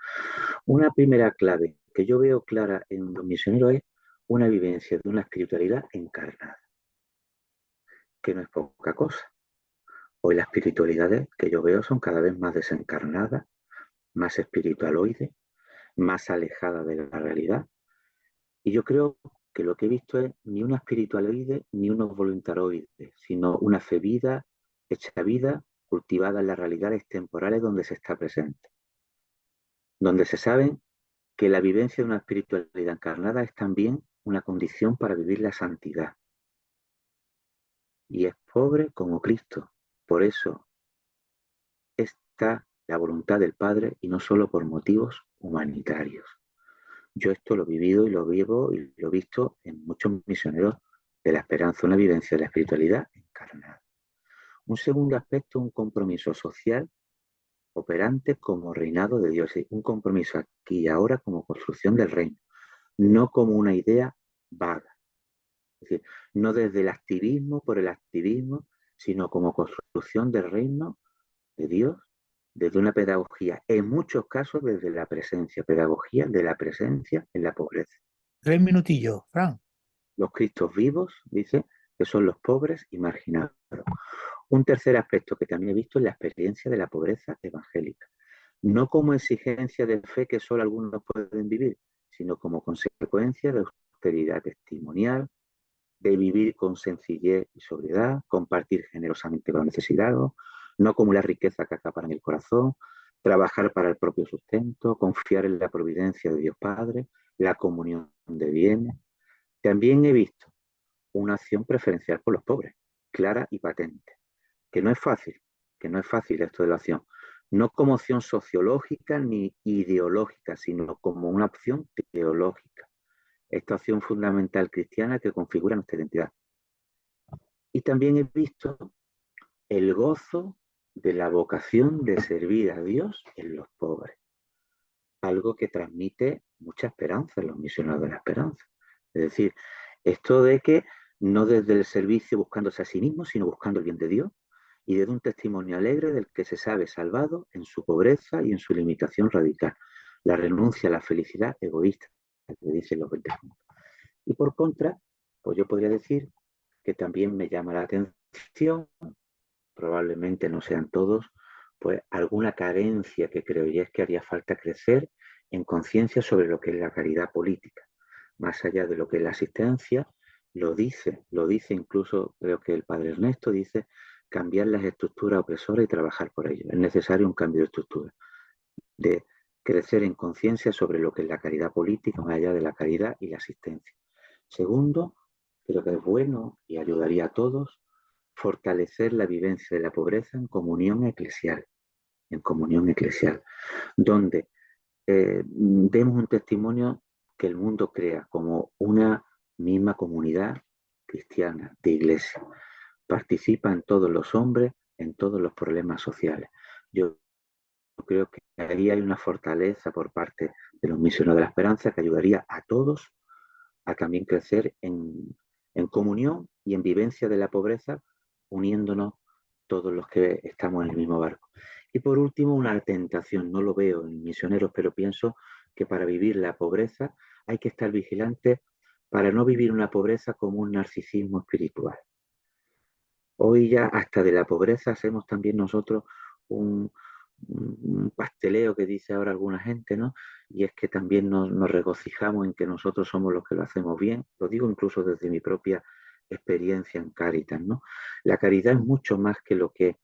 Una primera clave que yo veo clara en los misioneros es una vivencia de una espiritualidad encarnada, que no es poca cosa. Hoy las espiritualidades que yo veo son cada vez más desencarnadas, más espiritualoides, más alejadas de la realidad. Y yo creo que lo que he visto es ni una espiritualoide ni unos voluntaroides, sino una fe vida, hecha vida, cultivada en las realidades temporales donde se está presente. Donde se sabe que la vivencia de una espiritualidad encarnada es también una condición para vivir la santidad. Y es pobre como Cristo. Por eso está la voluntad del Padre y no solo por motivos humanitarios. Yo esto lo he vivido y lo vivo y lo he visto en muchos misioneros de la esperanza, una vivencia de la espiritualidad encarnada. Un segundo aspecto, un compromiso social operante como reinado de Dios, un compromiso aquí y ahora como construcción del reino, no como una idea vaga. Es decir, no desde el activismo por el activismo, sino como construcción del reino de Dios, desde una pedagogía, en muchos casos desde la presencia, pedagogía de la presencia en la pobreza. 3 minutillos, Fran. Los Cristos vivos, dice, que son los pobres y marginados. Un tercer aspecto que también he visto es la experiencia de la pobreza evangélica. No como exigencia de fe que solo algunos pueden vivir, sino como consecuencia de austeridad testimonial, de vivir con sencillez y sobriedad, compartir generosamente con los necesitados, no acumular riqueza que acaparan el corazón, trabajar para el propio sustento, confiar en la providencia de Dios Padre, la comunión de bienes. También he visto una acción preferencial por los pobres, clara y patente, que no es fácil esto de la acción, no como opción sociológica ni ideológica, sino como una opción teológica, esta opción fundamental cristiana que configura nuestra identidad. Y también he visto el gozo de la vocación de servir a Dios en los pobres, algo que transmite mucha esperanza en los misioneros de la esperanza. Es decir, esto de que no desde el servicio buscándose a sí mismo, sino buscando el bien de Dios, y desde un testimonio alegre del que se sabe salvado en su pobreza y en su limitación radical, la renuncia a la felicidad egoísta, que dicen los 20 puntos. Y por contra, pues yo podría decir que también me llama la atención, probablemente no sean todos, pues alguna carencia que creo, y es que haría falta crecer en conciencia sobre lo que es la caridad política, más allá de lo que es la asistencia. Lo dice incluso, creo que el padre Ernesto dice, cambiar las estructuras opresoras y trabajar por ello. Es necesario un cambio de estructura, de crecer en conciencia sobre lo que es la caridad política, más allá de la caridad y la asistencia. Segundo, creo que es bueno y ayudaría a todos fortalecer la vivencia de la pobreza en comunión eclesial, donde demos un testimonio que el mundo crea como una misma comunidad cristiana de iglesia. Participan todos los hombres en todos los problemas sociales. Yo creo que ahí hay una fortaleza por parte de los misioneros de la esperanza que ayudaría a todos a también crecer en comunión y en vivencia de la pobreza, uniéndonos todos los que estamos en el mismo barco. Y por último, una tentación, no lo veo en misioneros, pero pienso que para vivir la pobreza hay que estar vigilante para no vivir una pobreza como un narcisismo espiritual. Hoy ya hasta de la pobreza hacemos también nosotros un, un pasteleo que dice ahora alguna gente, ¿no? Y es que también nos regocijamos en que nosotros somos los que lo hacemos bien. Lo digo incluso desde mi propia experiencia en Cáritas, ¿no? La caridad es mucho más que lo que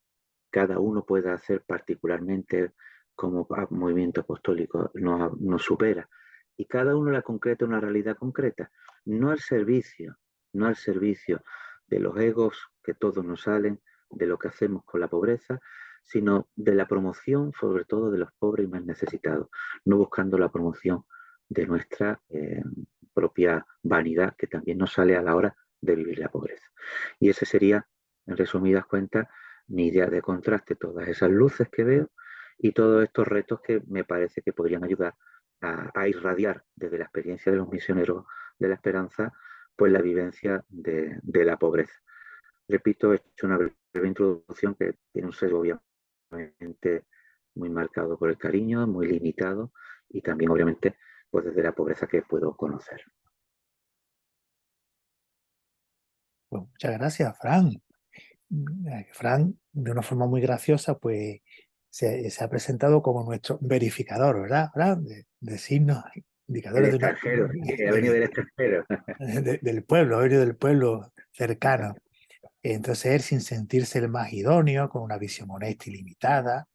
cada uno pueda hacer particularmente como movimiento apostólico, nos supera. Y cada uno la concreta una realidad concreta, no al servicio, no al servicio de los egos que todos nos salen, de lo que hacemos con la pobreza, sino de la promoción, sobre todo de los pobres y más necesitados, no buscando la promoción de nuestra propia vanidad, que también nos sale a la hora de vivir la pobreza. Y ese sería, en resumidas cuentas, mi idea de contraste, todas esas luces que veo y todos estos retos que me parece que podrían ayudar a irradiar desde la experiencia de los misioneros de la esperanza, pues la vivencia de la pobreza. Repito, he hecho una breve introducción que tiene un sesgo obviamente muy marcado por el cariño, muy limitado y también obviamente pues desde la pobreza que puedo conocer. Pues muchas gracias, Fran. Fran, de una forma muy graciosa, pues se ha presentado como nuestro verificador, ¿verdad, Fran? De signos, El indicadores extranjero, sí, ha venido del extranjero. del pueblo, ha venido del pueblo cercano. Entonces él, sin sentirse el más idóneo, con una visión honesta y limitada,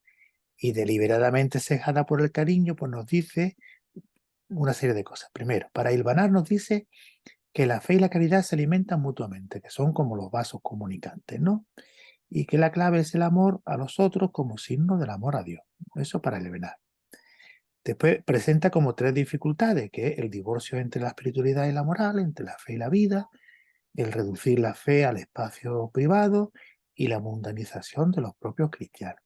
y deliberadamente cejada por el cariño, pues nos dice una serie de cosas. Primero, para hilvanar nos dice que la fe y la caridad se alimentan mutuamente, que son como los vasos comunicantes, ¿no? Y que la clave es el amor a los otros como signo del amor a Dios. Eso para hilvanar. Después presenta como tres dificultades, que es el divorcio entre la espiritualidad y la moral, entre la fe y la vida, el reducir la fe al espacio privado y la mundanización de los propios cristianos.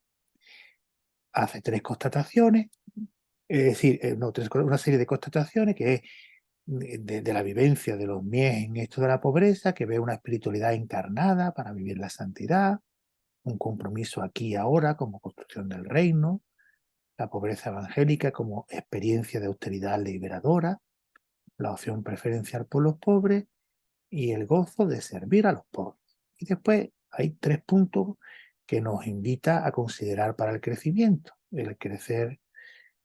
Hace tres constataciones, es decir, una serie de constataciones que es de la vivencia de los mies en esto de la pobreza, que ve una espiritualidad encarnada para vivir la santidad, un compromiso aquí y ahora como construcción del reino, la pobreza evangélica como experiencia de austeridad liberadora, la opción preferencial por los pobres y el gozo de servir a los pobres. Y después hay tres puntos que nos invita a considerar para el crecimiento: el crecer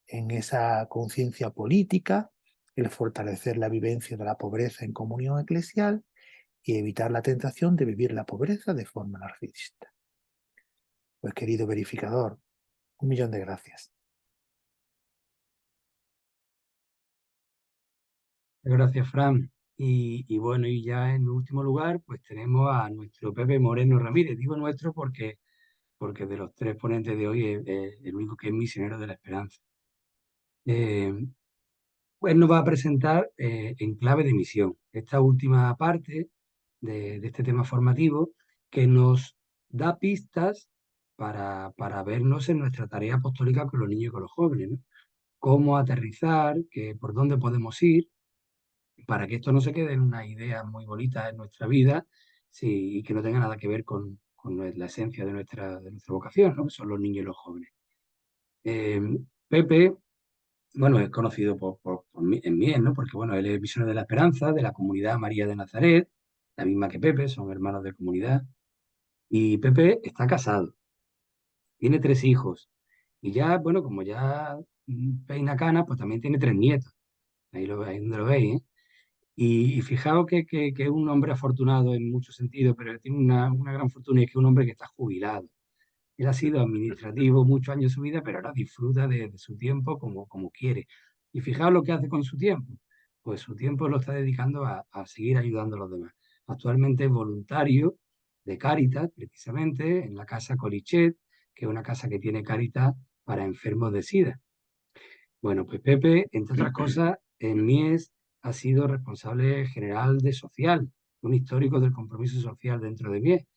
en esa conciencia política, el fortalecer la vivencia de la pobreza en comunión eclesial y evitar la tentación de vivir la pobreza de forma narcisista. Pues querido verificador, 1.000.000 de gracias. Gracias, Fran. Y bueno, y ya en último lugar, pues tenemos a nuestro Pepe Moreno Ramírez. Digo nuestro porque de los tres ponentes de hoy es el único que es misionero de la esperanza. Pues nos va a presentar en clave de misión esta última parte de este tema formativo que nos da pistas para vernos en nuestra tarea apostólica con los niños y con los jóvenes, ¿no? Cómo aterrizar, por dónde podemos ir. para que esto no se quede en una idea muy bonita en nuestra vida, sí, y que no tenga nada que ver con la esencia de nuestra vocación, ¿no? Que son los niños y los jóvenes. Eh, Pepe, bueno, es conocido en Mies, ¿no? Porque, bueno, él es misionero de la esperanza, de la comunidad María de Nazaret, la misma que Pepe, son hermanos de comunidad. Y Pepe está casado, tiene 3 hijos. Y ya, bueno, como ya peina cana, pues también tiene 3 nietos. Ahí donde lo veis, ¿eh? Y fijaos que es un hombre afortunado en muchos sentidos, pero tiene una gran fortuna y es que es un hombre que está jubilado. Él ha sido administrativo muchos años de su vida, pero ahora disfruta de su tiempo como quiere. Y fijaos lo que hace con su tiempo. Pues su tiempo lo está dedicando a seguir ayudando a los demás. Actualmente es voluntario de Cáritas, precisamente, en la casa Colichet, que es una casa que tiene Cáritas para enfermos de SIDA. Bueno, pues Pepe, entre otras cosas, en Mies ha sido responsable general de social, un histórico del compromiso social dentro de Mies.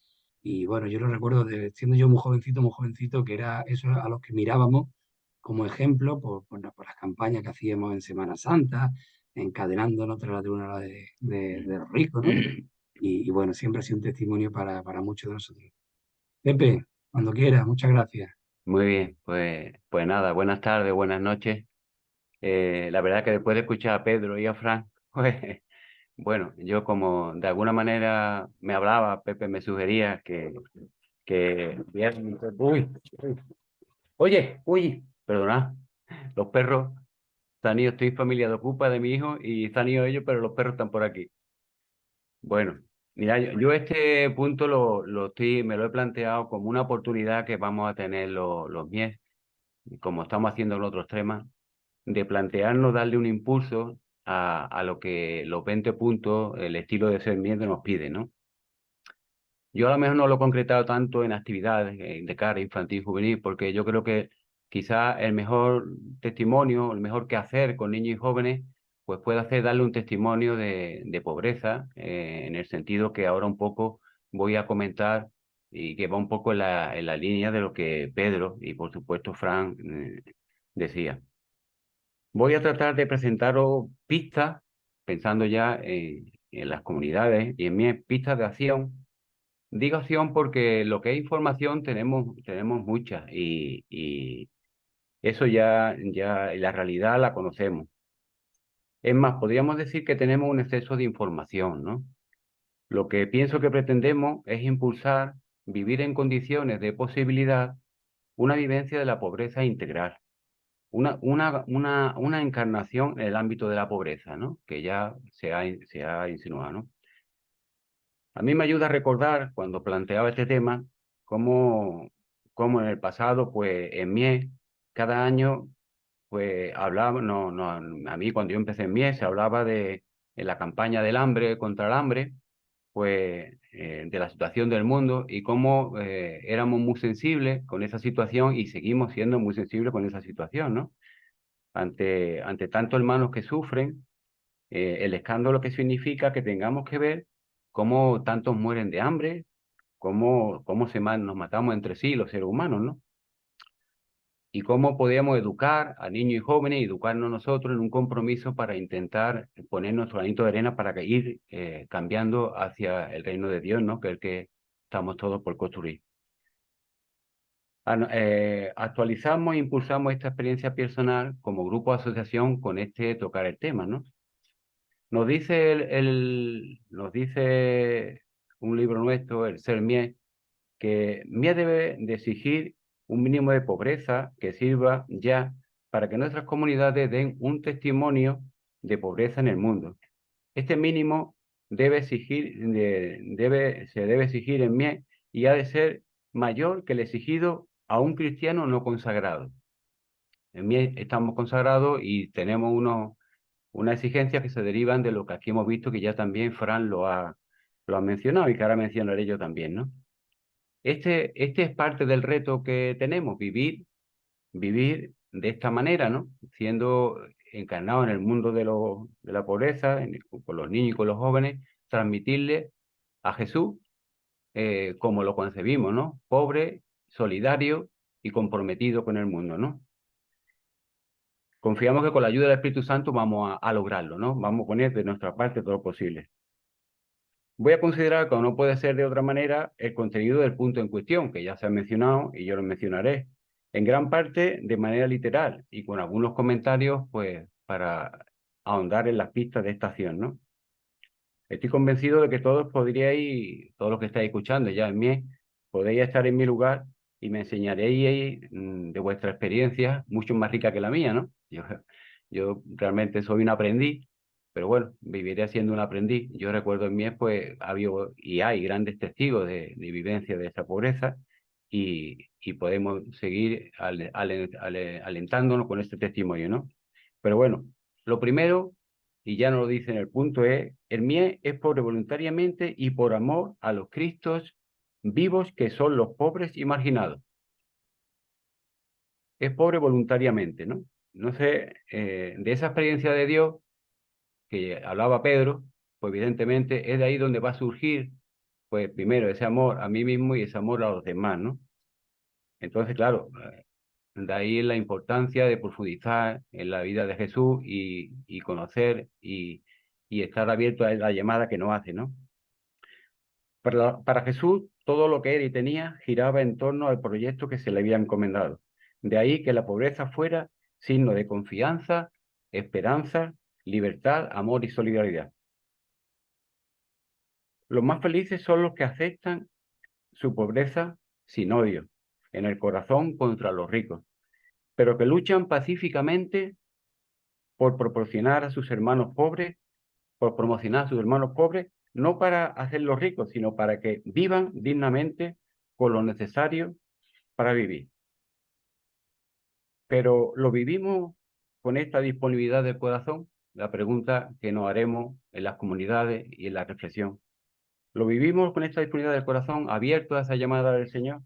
Y bueno, yo lo recuerdo de siendo yo muy jovencito, que era eso a los que mirábamos como ejemplo por las campañas que hacíamos en Semana Santa, encadenándonos tras la tribuna de los ricos, ¿no? Y bueno, siempre ha sido un testimonio para muchos de nosotros. Pepe, cuando quieras, muchas gracias. Muy bien, pues nada, buenas tardes, buenas noches. La verdad que después de escuchar a Pedro y a Fran, pues bueno, yo como de alguna manera me hablaba, Pepe me sugería que uy, uy, perdona, los perros se han ido, estoy familia de Ocupa de mi hijo y se han ido ellos, pero los perros están por aquí. Bueno, mira, yo este punto me lo he planteado como una oportunidad que vamos a tener los Mies, como estamos haciendo en otros temas, de plantearnos darle un impulso a lo que los 20 puntos, el estilo de ser miembro nos pide, ¿no? Yo a lo mejor no lo he concretado tanto en actividades de cara infantil y juvenil, porque yo creo que quizá el mejor testimonio, el mejor que hacer con niños y jóvenes, pues puede hacer darle un testimonio de pobreza, en el sentido que ahora un poco voy a comentar y que va un poco en la línea de lo que Pedro y por supuesto Fran decía. Voy a tratar de presentaros pistas, pensando ya en las comunidades y en mis pistas de acción. Digo acción porque lo que es información tenemos muchas y eso ya la realidad la conocemos. Es más, podríamos decir que tenemos un exceso de información, ¿no? Lo que pienso que pretendemos es impulsar, vivir en condiciones de posibilidad, una vivencia de la pobreza integral. Una encarnación en el ámbito de la pobreza, ¿no? Que ya se ha insinuado, ¿no? A mí me ayuda a recordar, cuando planteaba este tema, cómo, cómo en el pasado, pues en Mies, cada año, pues hablaba, a mí cuando yo empecé en Mies, se hablaba en la campaña del hambre contra el hambre, pues de la situación del mundo y cómo éramos muy sensibles con esa situación y seguimos siendo muy sensibles con esa situación, ¿no? Ante tantos hermanos que sufren, el escándalo que significa que tengamos que ver cómo tantos mueren de hambre, cómo nos matamos entre sí los seres humanos, ¿no? Y cómo podemos educar a niños y jóvenes, educarnos nosotros en un compromiso para intentar poner nuestro granito de arena para ir cambiando hacia el reino de Dios, ¿no? Que es el que estamos todos por construir. Actualizamos e impulsamos esta experiencia personal como grupo de asociación con tocar el tema, ¿no? Nos dice un libro nuestro, el Ser Mies, que Mies debe de exigir un mínimo de pobreza que sirva ya para que nuestras comunidades den un testimonio de pobreza en el mundo. Este mínimo se debe exigir en Mies y ha de ser mayor que el exigido a un cristiano no consagrado. En Mies estamos consagrados y tenemos unas exigencias que se derivan de lo que aquí hemos visto, que ya también Fran lo ha mencionado y que ahora mencionaré yo también, ¿no? Este es parte del reto que tenemos, vivir de esta manera, ¿no? Siendo encarnado en el mundo de la pobreza, con los niños y con los jóvenes, transmitirle a Jesús como lo concebimos, ¿no? Pobre, solidario y comprometido con el mundo, ¿no? Confiamos que con la ayuda del Espíritu Santo vamos a lograrlo, ¿no? Vamos a poner de nuestra parte todo lo posible. Voy a considerar, como no puede ser de otra manera, el contenido del punto en cuestión, que ya se ha mencionado y yo lo mencionaré, en gran parte de manera literal y con algunos comentarios, pues, para ahondar en las pistas de esta acción, ¿no? Estoy convencido de que todos podríais, todos los que estáis escuchando ya en mí, podéis estar en mi lugar y me enseñaréis de vuestra experiencia, mucho más rica que la mía, ¿no? Yo realmente soy un aprendiz, pero bueno, viviré siendo un aprendiz. Yo recuerdo en mí, pues, había y hay grandes testigos de vivencia de esa pobreza y podemos seguir alentándonos con este testimonio, ¿no? Pero bueno, lo primero, y ya no lo dice en el punto, es, el MIE es pobre voluntariamente y por amor a los Cristos vivos que son los pobres y marginados. Es pobre voluntariamente, ¿no? No sé, de esa experiencia de Dios que hablaba Pedro, pues evidentemente es de ahí donde va a surgir, pues primero ese amor a mí mismo y ese amor a los demás, ¿no? Entonces, claro, de ahí la importancia de profundizar en la vida de Jesús y conocer y estar abierto a la llamada que nos hace, ¿no? Para Jesús, todo lo que era y tenía giraba en torno al proyecto que se le había encomendado. De ahí que la pobreza fuera signo de confianza, esperanza, libertad, amor y solidaridad. Los más felices son los que aceptan su pobreza sin odio, en el corazón contra los ricos, pero que luchan pacíficamente por proporcionar a sus hermanos pobres, por promocionar a sus hermanos pobres, no para hacerlos ricos, sino para que vivan dignamente con lo necesario para vivir. Pero ¿lo vivimos con esta disponibilidad del corazón? La pregunta que nos haremos en las comunidades y en la reflexión. ¿Lo vivimos con esta disponibilidad del corazón abierto a esa llamada del Señor?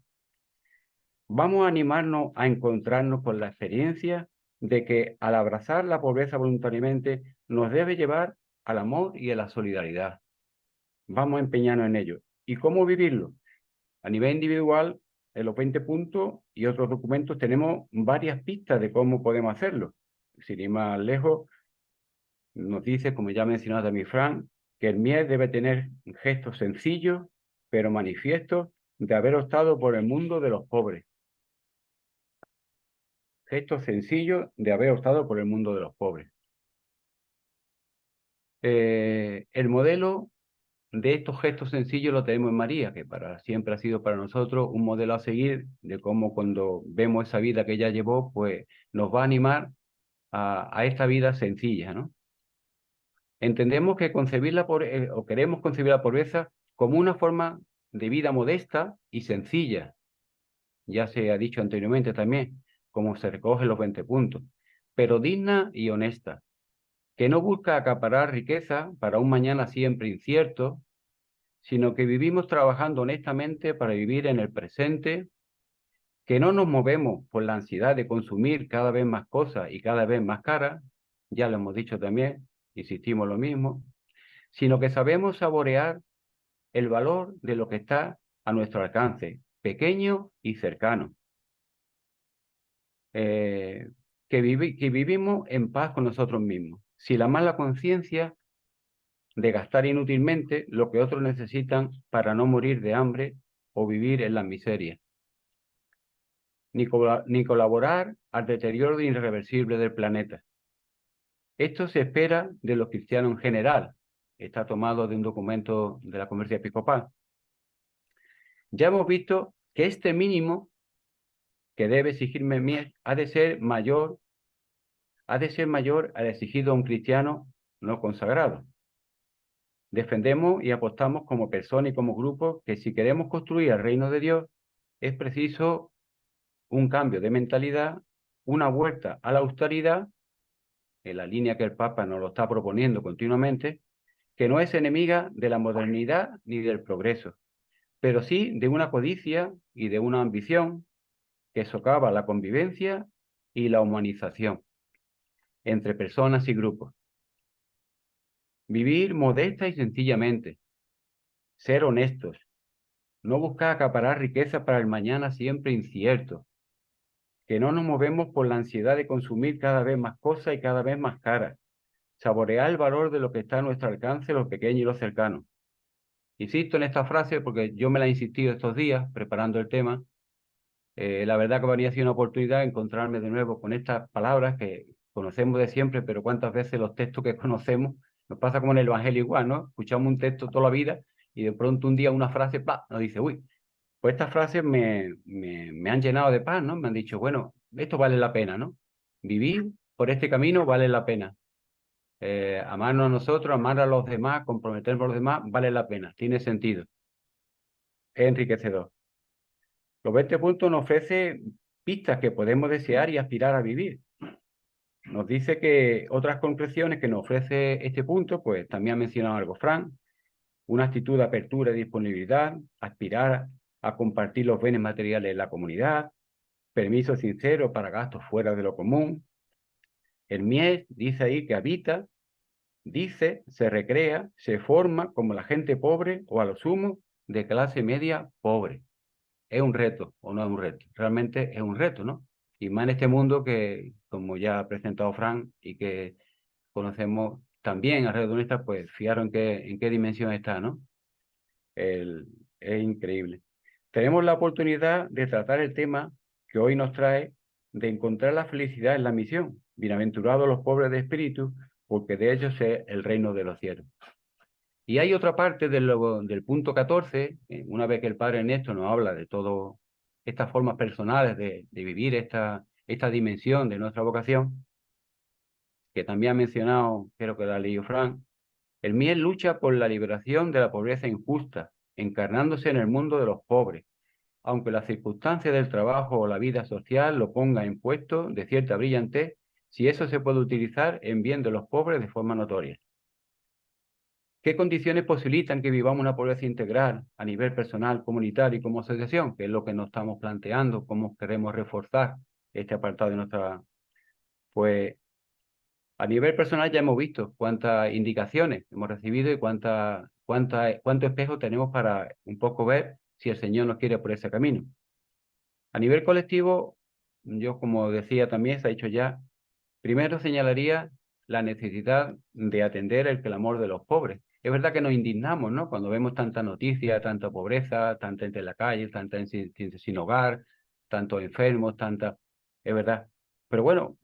Vamos a animarnos a encontrarnos con la experiencia de que al abrazar la pobreza voluntariamente nos debe llevar al amor y a la solidaridad. Vamos a empeñarnos en ello. ¿Y cómo vivirlo? A nivel individual, en los 20 puntos y otros documentos tenemos varias pistas de cómo podemos hacerlo. Sin ir más lejos, nos dice, como ya ha mencionado también Fran, que el MIE debe tener gestos sencillos, pero manifiestos, de haber optado por el mundo de los pobres. Gestos sencillos de haber optado por el mundo de los pobres. El modelo de estos gestos sencillos lo tenemos en María, que siempre ha sido para nosotros un modelo a seguir de cómo cuando vemos esa vida que ella llevó, pues nos va a animar a esta vida sencilla, ¿no? Entendemos que o queremos concebir la pobreza como una forma de vida modesta y sencilla. Ya se ha dicho anteriormente también, como se recoge en los 20 puntos, pero digna y honesta, que no busca acaparar riqueza para un mañana siempre incierto, sino que vivimos trabajando honestamente para vivir en el presente, que no nos movemos por la ansiedad de consumir cada vez más cosas y cada vez más caras, ya lo hemos dicho también, insistimos lo mismo, sino que sabemos saborear el valor de lo que está a nuestro alcance, pequeño y cercano. Que vivimos en paz con nosotros mismos, sin la mala conciencia de gastar inútilmente lo que otros necesitan para no morir de hambre o vivir en la miseria, ni colaborar al deterioro irreversible del planeta. Esto se espera de los cristianos en general. Está tomado de un documento de la Conferencia Episcopal. Ya hemos visto que este mínimo que debe exigirme mí ha de ser mayor al exigido a un cristiano no consagrado. Defendemos y apostamos como persona y como grupo que si queremos construir el reino de Dios es preciso un cambio de mentalidad, una vuelta a la austeridad, en la línea que el Papa nos lo está proponiendo continuamente, que no es enemiga de la modernidad ni del progreso, pero sí de una codicia y de una ambición que socava la convivencia y la humanización entre personas y grupos. Vivir modesta y sencillamente, ser honestos, no buscar acaparar riqueza para el mañana siempre incierto, que no nos movemos por la ansiedad de consumir cada vez más cosas y cada vez más caras. Saborear el valor de lo que está a nuestro alcance, lo pequeño y lo cercano. Insisto en esta frase porque yo me la he insistido estos días preparando el tema. La verdad que habría sido una oportunidad de encontrarme de nuevo con estas palabras que conocemos de siempre, pero cuántas veces los textos que conocemos, nos pasa como en el Evangelio igual, ¿no? Escuchamos un texto toda la vida y de pronto un día una frase, ¡plá!, nos dice, uy, pues estas frases me han llenado de paz, ¿no? Me han dicho, bueno, esto vale la pena, ¿no? Vivir por este camino vale la pena. Amarnos a nosotros, amar a los demás, comprometernos a los demás, vale la pena, tiene sentido. Es enriquecedor. Los 20 puntos nos ofrece pistas que podemos desear y aspirar a vivir. Nos dice que otras concreciones que nos ofrece este punto, pues también ha mencionado algo Fran, una actitud de apertura y disponibilidad, aspirar a compartir los bienes materiales de la comunidad, permiso sincero para gastos fuera de lo común. El Mies dice ahí que habita, dice, se recrea, se forma como la gente pobre o a lo sumo de clase media pobre. ¿Es un reto o no es un reto? Realmente es un reto, ¿no? Y más en este mundo que, como ya ha presentado Fran y que conocemos también alrededor de nuestra, pues fijaros en qué dimensión está, ¿no? Es increíble. Tenemos la oportunidad de tratar el tema que hoy nos trae de encontrar la felicidad en la misión. Bienaventurados los pobres de espíritu, porque de ellos es el reino de los cielos. Y hay otra parte del punto 14, una vez que el padre Ernesto nos habla de todas estas formas personales de vivir esta dimensión de nuestra vocación, que también ha mencionado, creo que la leyó Fran, el Mies lucha por la liberación de la pobreza injusta, encarnándose en el mundo de los pobres, aunque las circunstancias del trabajo o la vida social lo pongan en puesto de cierta brillantez, si eso se puede utilizar en bien de los pobres de forma notoria. ¿Qué condiciones posibilitan que vivamos una pobreza integral a nivel personal, comunitario y como asociación? Que es lo que nos estamos planteando, cómo queremos reforzar este apartado de nuestra... Pues a nivel personal ya hemos visto cuántas indicaciones hemos recibido y cuánto espejo tenemos para un poco ver si el Señor nos quiere por ese camino. A nivel colectivo, yo como decía también, se ha dicho ya, primero señalaría la necesidad de atender el clamor de los pobres. Es verdad que nos indignamos, ¿no? Cuando vemos tanta noticia, tanta pobreza, tanta gente en la calle, tanta gente sin hogar, tantos enfermos, tanta... Es verdad. Pero bueno,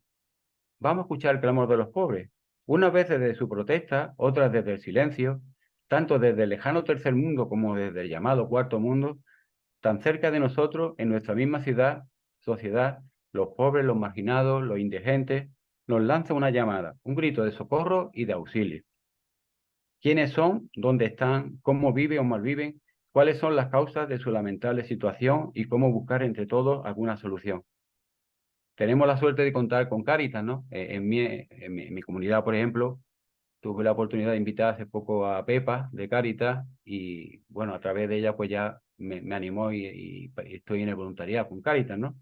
vamos a escuchar el clamor de los pobres. Unas veces desde su protesta, otras desde el silencio, tanto desde el lejano tercer mundo como desde el llamado cuarto mundo, tan cerca de nosotros, en nuestra misma sociedad, los pobres, los marginados, los indigentes, nos lanza una llamada, un grito de socorro y de auxilio. ¿Quiénes son? ¿Dónde están? ¿Cómo viven o malviven? ¿Cuáles son las causas de su lamentable situación? Y cómo buscar entre todos alguna solución. Tenemos la suerte de contar con Cáritas, ¿no? En mi comunidad, por ejemplo, tuve la oportunidad de invitar hace poco a Pepa de Cáritas y, bueno, a través de ella pues ya me animó y estoy en el voluntariado con Cáritas, ¿no?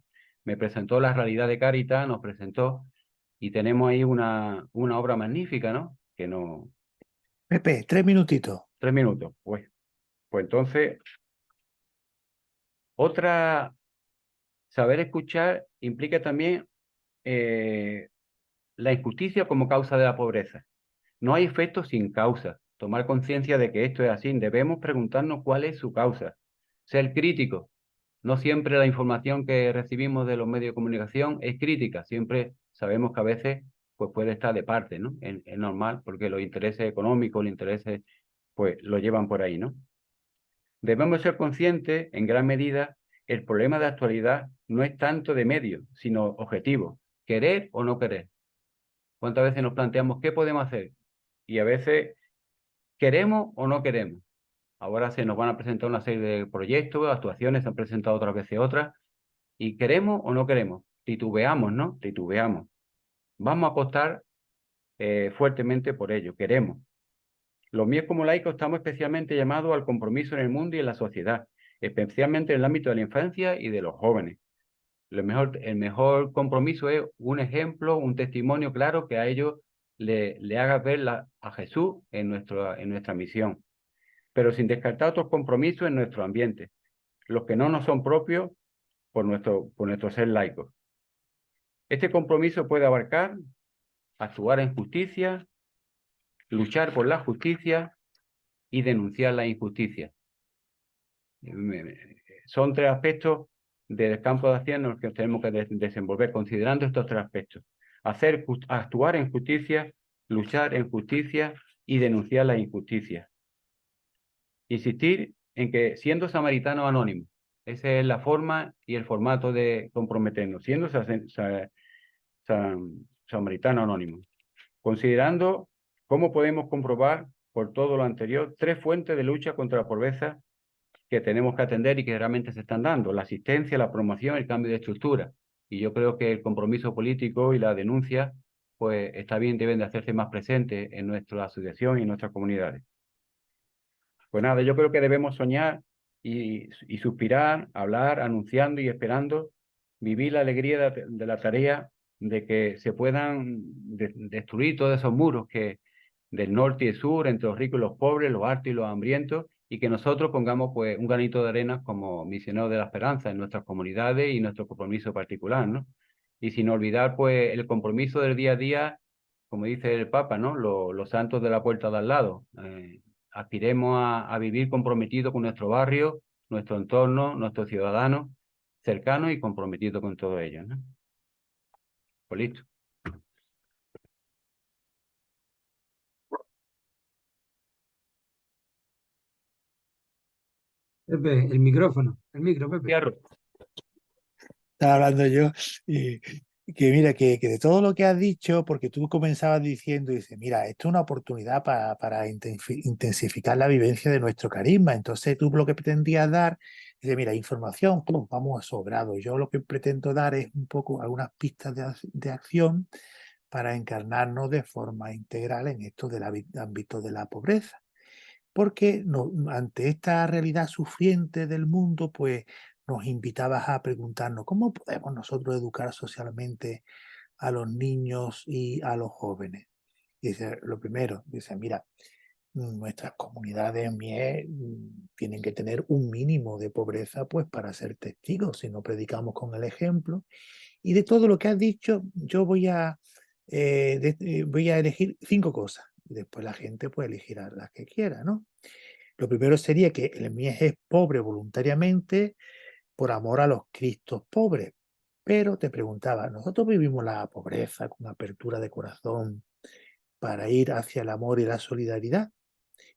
Me presentó la realidad de Cáritas, nos presentó y tenemos ahí una obra magnífica, ¿no? Que no... Pepe, 3 minutitos. 3 minutos, pues entonces, saber escuchar implica también la injusticia como causa de la pobreza. No hay efecto sin causa. Tomar conciencia de que esto es así. Debemos preguntarnos cuál es su causa. Ser crítico. No siempre la información que recibimos de los medios de comunicación es crítica. Siempre sabemos que a veces pues, puede estar de parte, ¿no? Es normal porque los intereses económicos, los intereses, pues lo llevan por ahí, ¿no? Debemos ser conscientes, en gran medida, el problema de actualidad no es tanto de medio, sino objetivo. Querer o no querer. ¿Cuántas veces nos planteamos qué podemos hacer? Y a veces queremos o no queremos. Ahora se nos van a presentar una serie de proyectos, actuaciones, se han presentado otras veces otras. ¿Y queremos o no queremos? Titubeamos, ¿no? Titubeamos. Vamos a apostar fuertemente por ello. Queremos. Los míos como laicos estamos especialmente llamados al compromiso en el mundo y en la sociedad, especialmente en el ámbito de la infancia y de los jóvenes. El mejor compromiso es un ejemplo, un testimonio claro que a ellos le haga ver a Jesús en nuestra misión, pero sin descartar otros compromisos en nuestro ambiente, los que no nos son propios por nuestro ser laicos. Este compromiso puede abarcar actuar en justicia, luchar por la justicia y denunciar la injusticia. Son 3 aspectos del campo de acción en los que tenemos que desenvolver, considerando estos 3 aspectos. Actuar en justicia, luchar en justicia y denunciar la injusticia. Insistir en que siendo samaritanos anónimos, esa es la forma y el formato de comprometernos, siendo samaritano anónimo. Considerando cómo podemos comprobar por todo lo anterior 3 fuentes de lucha contra la pobreza que tenemos que atender y que realmente se están dando: la asistencia, la promoción, el cambio de estructura. Y yo creo que el compromiso político y la denuncia, pues está bien, deben de hacerse más presentes en nuestra asociación y en nuestras comunidades. Pues nada, yo creo que debemos soñar y suspirar, hablar, anunciando y esperando, vivir la alegría de la tarea de que se puedan destruir todos esos muros que del norte y el sur, entre los ricos y los pobres, los hartos y los hambrientos, y que nosotros pongamos pues un granito de arena como misioneros de la esperanza en nuestras comunidades y nuestro compromiso particular, ¿no? Y sin olvidar pues el compromiso del día a día, como dice el Papa, ¿no? Los santos de la puerta de al lado. Aspiremos a vivir comprometidos con nuestro barrio, nuestro entorno, nuestros ciudadanos, cercanos y comprometidos con todos ellos, ¿no? Pues listo. Pepe, el micrófono, el micro, Pepe. Fierro. Estaba hablando yo y que mira, que de todo lo que has dicho, porque tú comenzabas diciendo, dices, mira, esto es una oportunidad para intensificar la vivencia de nuestro carisma. Entonces tú lo que pretendías dar, dices, mira, información, pum, vamos a sobrado. Yo lo que pretendo dar es un poco algunas pistas de acción para encarnarnos de forma integral en esto del ámbito de la pobreza. Porque ante esta realidad sufriente del mundo, pues nos invitabas a preguntarnos cómo podemos nosotros educar socialmente a los niños y a los jóvenes. Y dice, lo primero, dice, mira, nuestras comunidades tienen que tener un mínimo de pobreza pues para ser testigos, si no predicamos con el ejemplo. Y de todo lo que has dicho, yo voy a elegir 5 cosas. Y después la gente puede elegir las que quiera, ¿no? Lo primero sería que el Mies es pobre voluntariamente por amor a los cristos pobres. Pero te preguntaba, ¿nosotros vivimos la pobreza con apertura de corazón para ir hacia el amor y la solidaridad?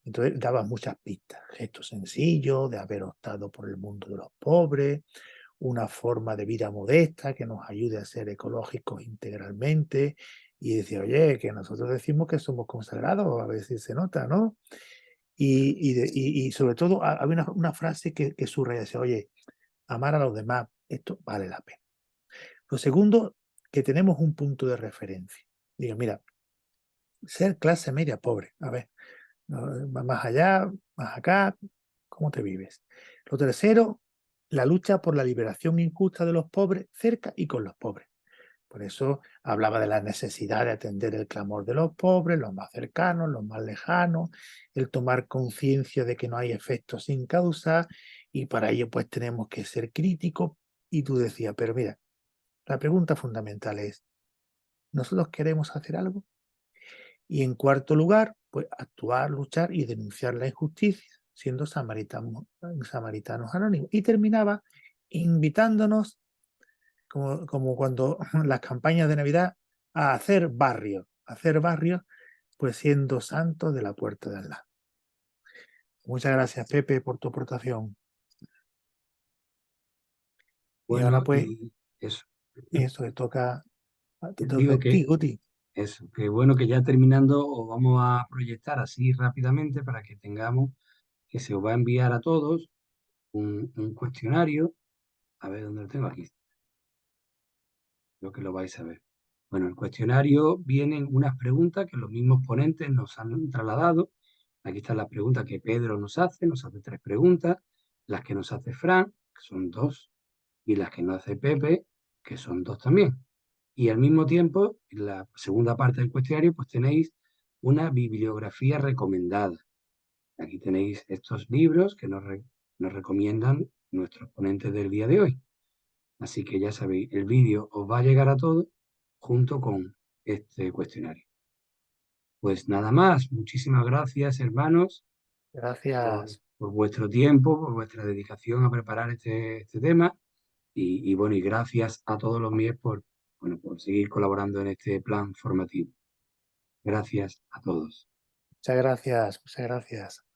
Entonces dabas muchas pistas, gestos sencillos de haber optado por el mundo de los pobres, una forma de vida modesta que nos ayude a ser ecológicos integralmente y decir, oye, que nosotros decimos que somos consagrados, a ver si se nota, ¿no? Y sobre todo había una frase que subraya, decía, oye, amar a los demás, esto vale la pena. Lo segundo, que tenemos un punto de referencia. Digo, mira, ser clase media pobre, a ver, más allá, más acá, ¿cómo te vives? Lo tercero, la lucha por la liberación injusta de los pobres, cerca y con los pobres. Por eso hablaba de la necesidad de atender el clamor de los pobres, los más cercanos, los más lejanos, el tomar conciencia de que no hay efectos sin causa y para ello pues tenemos que ser críticos. Y tú decías, pero mira, la pregunta fundamental es, ¿nosotros queremos hacer algo? Y en cuarto lugar, pues actuar, luchar y denunciar la injusticia, siendo samaritanos anónimos. Y terminaba invitándonos, como cuando las campañas de Navidad, a hacer barrios, pues siendo santos de la puerta de al lado. Muchas gracias, Pepe, por tu aportación. Bueno, y ahora pues, y eso. eso te toca a Digo ti, Guti. eso, que bueno que ya terminando os vamos a proyectar así rápidamente para que tengamos, que se os va a enviar a todos un cuestionario. A ver dónde lo tengo aquí. Creo que lo vais a ver. Bueno, el cuestionario vienen unas preguntas que los mismos ponentes nos han trasladado. Aquí están las preguntas que Pedro nos hace 3 preguntas, las que nos hace Fran, que son 2, y las que nos hace Pepe, que son 2 también. Y al mismo tiempo, en la segunda parte del cuestionario, pues tenéis una bibliografía recomendada. Aquí tenéis estos libros que nos recomiendan nuestros ponentes del día de hoy. Así que ya sabéis, el vídeo os va a llegar a todos junto con este cuestionario. Pues nada más, muchísimas gracias, hermanos, Gracias. por vuestro tiempo, por vuestra dedicación a preparar este tema. Y bueno, y gracias a todos los míos por seguir colaborando en este plan formativo. Gracias a todos. Muchas gracias. Muchas gracias.